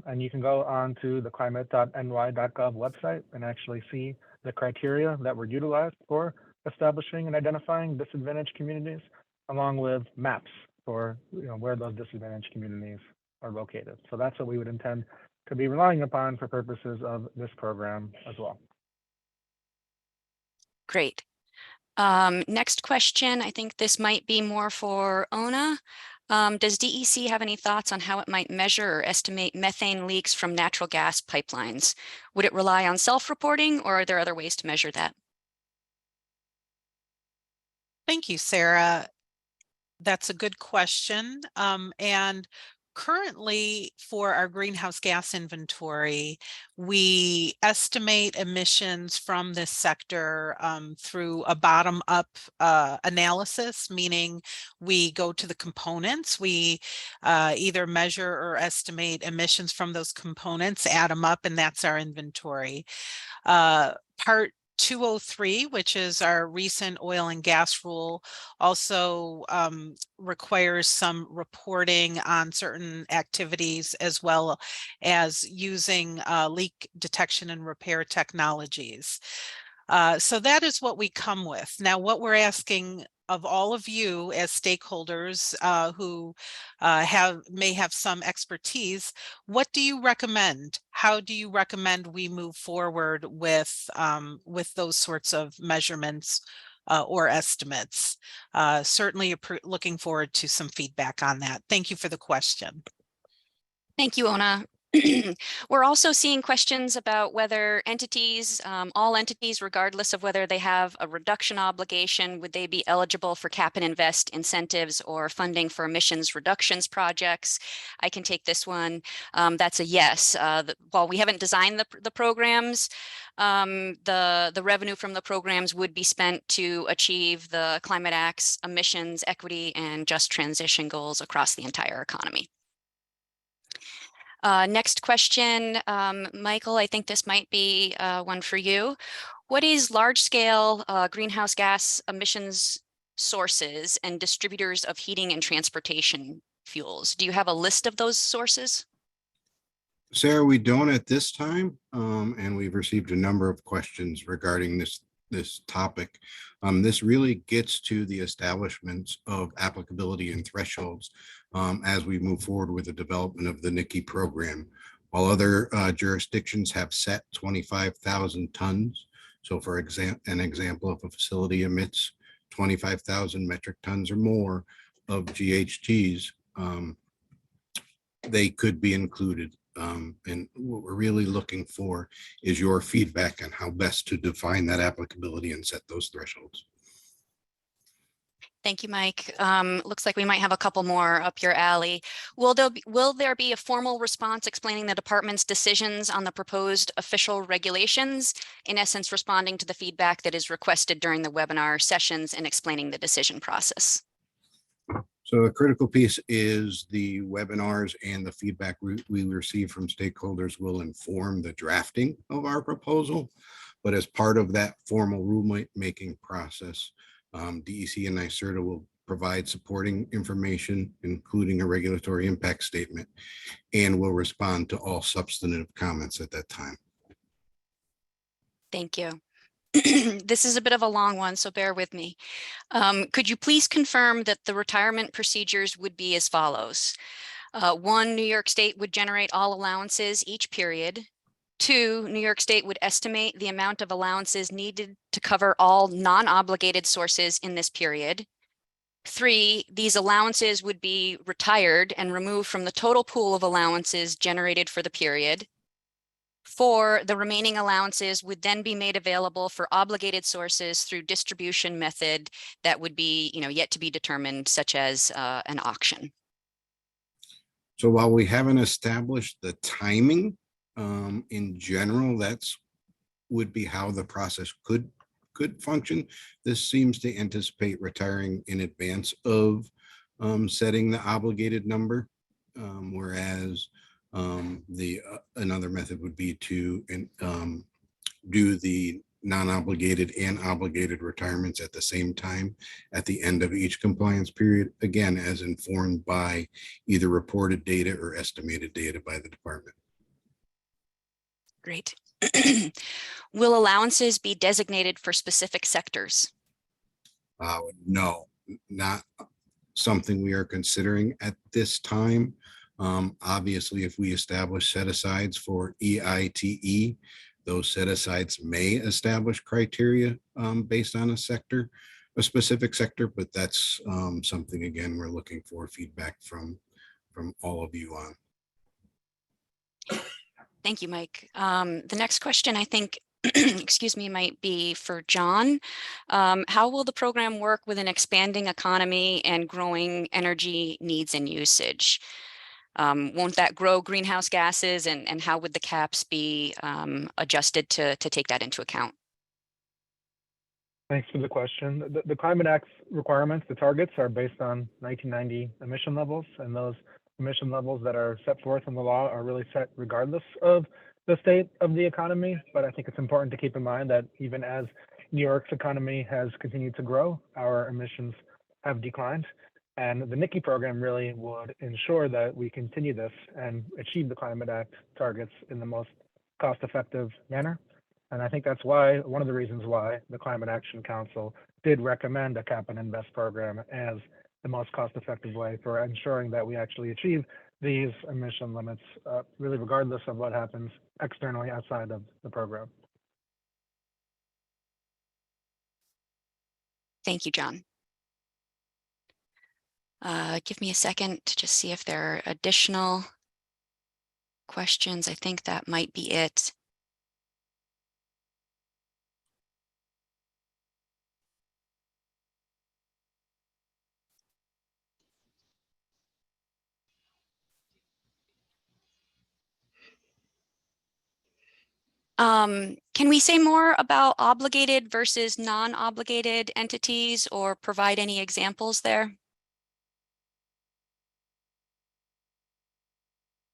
And you can go on to the climate.ny.gov website and actually see the criteria that were utilized for establishing and identifying disadvantaged communities, along with maps for where those disadvantaged communities are located. So that's what we would intend to be relying upon for purposes of this program as well. Great. Next question, I think this might be more for Ona. Does DEC have any thoughts on how it might measure or estimate methane leaks from natural gas pipelines? Would it rely on self-reporting, or are there other ways to measure that? Thank you, Sarah. That's a good question. And currently for our greenhouse gas inventory, we estimate emissions from this sector through a bottom-up analysis, meaning we go to the components. We either measure or estimate emissions from those components, add them up, and that's our inventory. Part 203, which is our recent oil and gas rule, also requires some reporting on certain activities as well as using leak detection and repair technologies. So that is what we come with. Now, what we're asking of all of you as stakeholders who may have some expertise, what do you recommend? How do you recommend we move forward with those sorts of measurements or estimates? Certainly looking forward to some feedback on that. Thank you for the question. Thank you, Ona. We're also seeing questions about whether entities, all entities, regardless of whether they have a reduction obligation, would they be eligible for cap and invest incentives or funding for emissions reductions projects? I can take this one. That's a yes. While we haven't designed the programs, the revenue from the programs would be spent to achieve the Climate Act's emissions, equity, and just transition goals across the entire economy. Next question, Michael, I think this might be one for you. What is large-scale greenhouse gas emissions sources and distributors of heating and transportation fuels? Do you have a list of those sources? Sarah, we don't at this time, and we've received a number of questions regarding this topic. This really gets to the establishments of applicability and thresholds as we move forward with the development of the NICI program. While other jurisdictions have set 25,000 tons, so for an example, if a facility emits 25,000 metric tons or more of GHGs, they could be included. And what we're really looking for is your feedback on how best to define that applicability and set those thresholds. Thank you, Mike. Looks like we might have a couple more up your alley. Will there be a formal response explaining the department's decisions on the proposed official regulations, in essence responding to the feedback that is requested during the webinar sessions and explaining the decision process? So a critical piece is the webinars, and the feedback we receive from stakeholders will inform the drafting of our proposal. But as part of that formal rulemaking process, DEC and NYSERDA will provide supporting information, including a regulatory impact statement, and will respond to all substantive comments at that time. Thank you. This is a bit of a long one, so bear with me. Could you please confirm that the retirement procedures would be as follows? 1, New York State would generate all allowances each period. 2, New York State would estimate the amount of allowances needed to cover all non-obligated sources in this period. 3, these allowances would be retired and removed from the total pool of allowances generated for the period. 4, the remaining allowances would then be made available for obligated sources through distribution method that would be, yet to be determined, such as an auction. So while we haven't established the timing, in general, would be how the process could function. This seems to anticipate retiring in advance of setting the obligated number, whereas another method would be to do the non-obligated and obligated retirements at the same time at the end of each compliance period, again, as informed by either reported data or estimated data by the department. Great. Will allowances be designated for specific sectors? No, not something we are considering at this time. Obviously, if we establish set-asides for EITE, those set-asides may establish criteria based on a specific sector, but that's something, again, we're looking for feedback from all of you on. Thank you, Mike. The next question, I think, excuse me, might be for John. How will the program work with an expanding economy and growing energy needs and usage? Won't that grow greenhouse gases, and how would the caps be adjusted to take that into account? Thanks for the question. The Climate Act's requirements, the targets, are based on 1990 emission levels, and those emission levels that are set forth in the law are really set regardless of the state of the economy, but I think it's important to keep in mind that even as New York's economy has continued to grow, our emissions have declined. And the NICI program really would ensure that we continue this and achieve the Climate Act targets in the most cost-effective manner. And I think that's why, one of the reasons why the Climate Action Council did recommend a cap and invest program as the most cost-effective way for ensuring that we actually achieve these emission limits, really regardless of what happens externally outside of the program. Thank you, John. Give me a second to just see if there are additional questions. I think that might be it. Can we say more about obligated versus non-obligated entities or provide any examples there?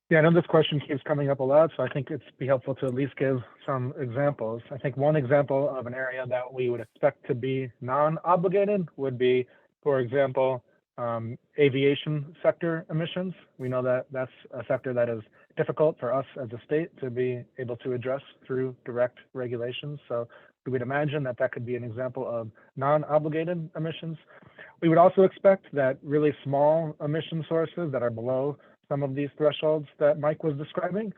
Yeah, I know this question keeps coming up a lot, so I think it'd be helpful to at least give some examples. I think one example of an area that we would expect to be non-obligated would be, for example, aviation sector emissions. We know that that's a sector that is difficult for us as a state to be able to address through direct regulations. So we would imagine that that could be an example of non-obligated emissions. We would also expect that really small emission sources that are below some of these thresholds that Mike was describing,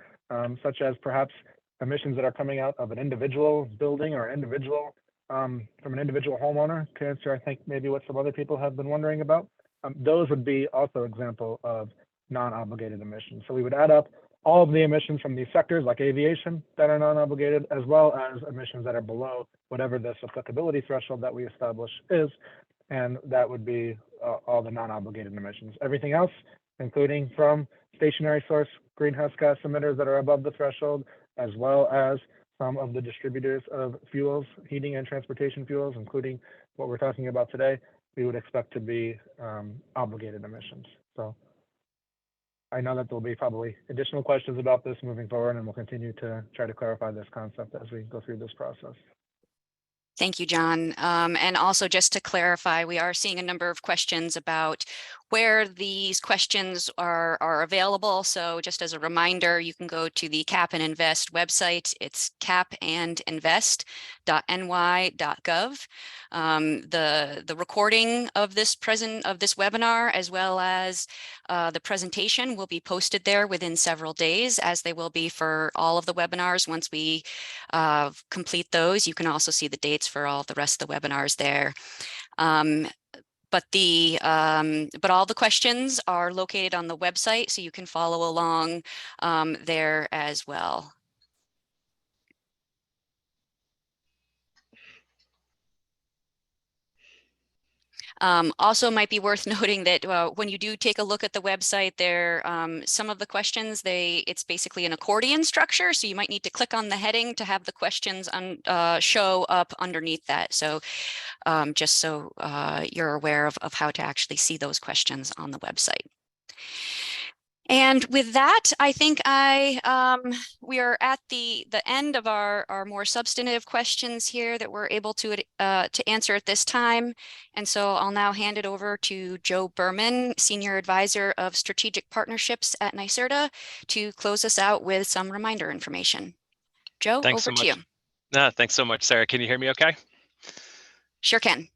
such as perhaps emissions that are coming out of an individual building or individual from an individual homeowner, to answer, I think, maybe what some other people have been wondering about. Those would be also example of non-obligated emissions. So we would add up all of the emissions from these sectors like aviation that are non-obligated, as well as emissions that are below whatever this applicability threshold that we establish is, and that would be all the non-obligated emissions. Everything else, including from stationary source greenhouse gas emitters that are above the threshold, as well as some of the distributors of fuels, heating and transportation fuels, including what we're talking about today, we would expect to be obligated emissions. So I know that there'll be probably additional questions about this moving forward, and we'll continue to try to clarify this concept as we go through this process. Thank you, John. And also just to clarify, we are seeing a number of questions about where these questions are available. So just as a reminder, you can go to the CAP and Invest website. It's capandinvest.ny.gov. The recording of this webinar, as well as the presentation, will be posted there within several days, as they will be for all of the webinars. Once we complete those, you can also see the dates for all the rest of the webinars there. But all the questions are located on the website, so you can follow along there as well. Also might be worth noting that when you do take a look at the website there, some of the questions, it's basically an accordion structure. So you might need to click on the heading to have the questions show up underneath that. So just so you're aware of how to actually see those questions on the website. And with that, I think we are at the end of our more substantive questions here that we're able to answer at this time. And so I'll now hand it over to Joe Berman, Senior Advisor of Strategic Partnerships at NYSERDA, to close us out with some reminder information. Joe, Thanks over so to much. you. No, thanks so much, Sarah. Can you hear me okay? Sure can.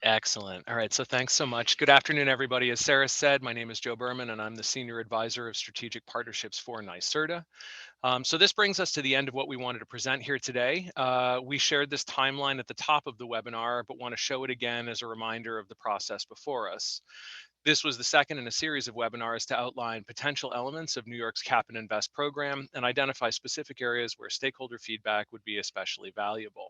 Excellent. All right, so thanks so much. Good afternoon, everybody. As Sarah said, my name is Joe Berman, and I'm the Senior Advisor of Strategic Partnerships for NYSERDA. So this brings us to the end of what we wanted to present here today. We shared this timeline at the top of the webinar, but want to show it again as a reminder of the process before us. This was the second in a series of webinars to outline potential elements of New York's Cap and Invest program and identify specific areas where stakeholder feedback would be especially valuable.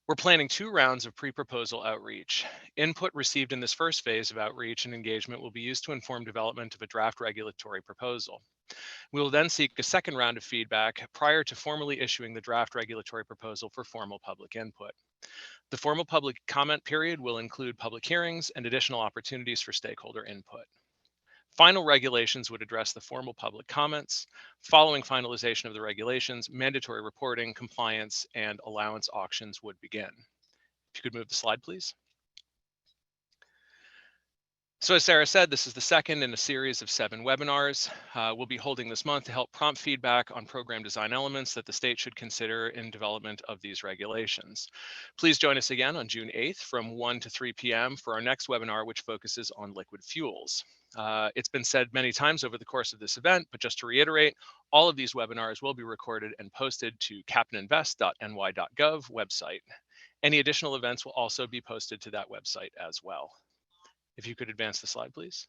We're planning 2 rounds of pre-proposal outreach. Input received in this first phase of outreach and engagement will be used to inform development of a draft regulatory proposal. We will then seek a second round of feedback prior to formally issuing the draft regulatory proposal for formal public input. The formal public comment period will include public hearings and additional opportunities for stakeholder input. Final regulations would address the formal public comments. Following finalization of the regulations, mandatory reporting, compliance, and allowance auctions would begin. If you could move the slide, please. So as Sarah said, this is the second in a series of 7 webinars we'll be holding this month to help prompt feedback on program design elements that the state should consider in development of these regulations. Please join us again on June 8th from 1 to 3 p.m. for our next webinar, which focuses on liquid fuels. It's been said many times over the course of this event, but just to reiterate, all of these webinars will be recorded and posted to capitaininvest.ny.gov website. Any additional events will also be posted to that website as well. If you could advance the slide, please.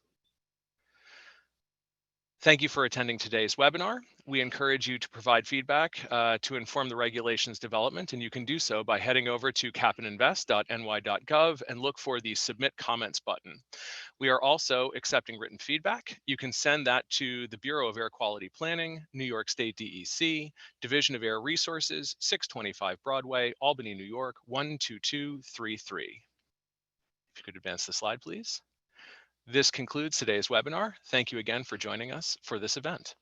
Thank you for attending today's webinar. We encourage you to provide feedback to inform the regulations development, and you can do so by heading over to capitaininvest.ny.gov and look for the Submit Comments button. We are also accepting written feedback. You can send that to the Bureau of Air Quality Planning, New York State DEC, Division of Air Resources, 625 Broadway, Albany, New York, 12233. If you could advance the slide, please. This concludes today's webinar. Thank you again for joining us for this event.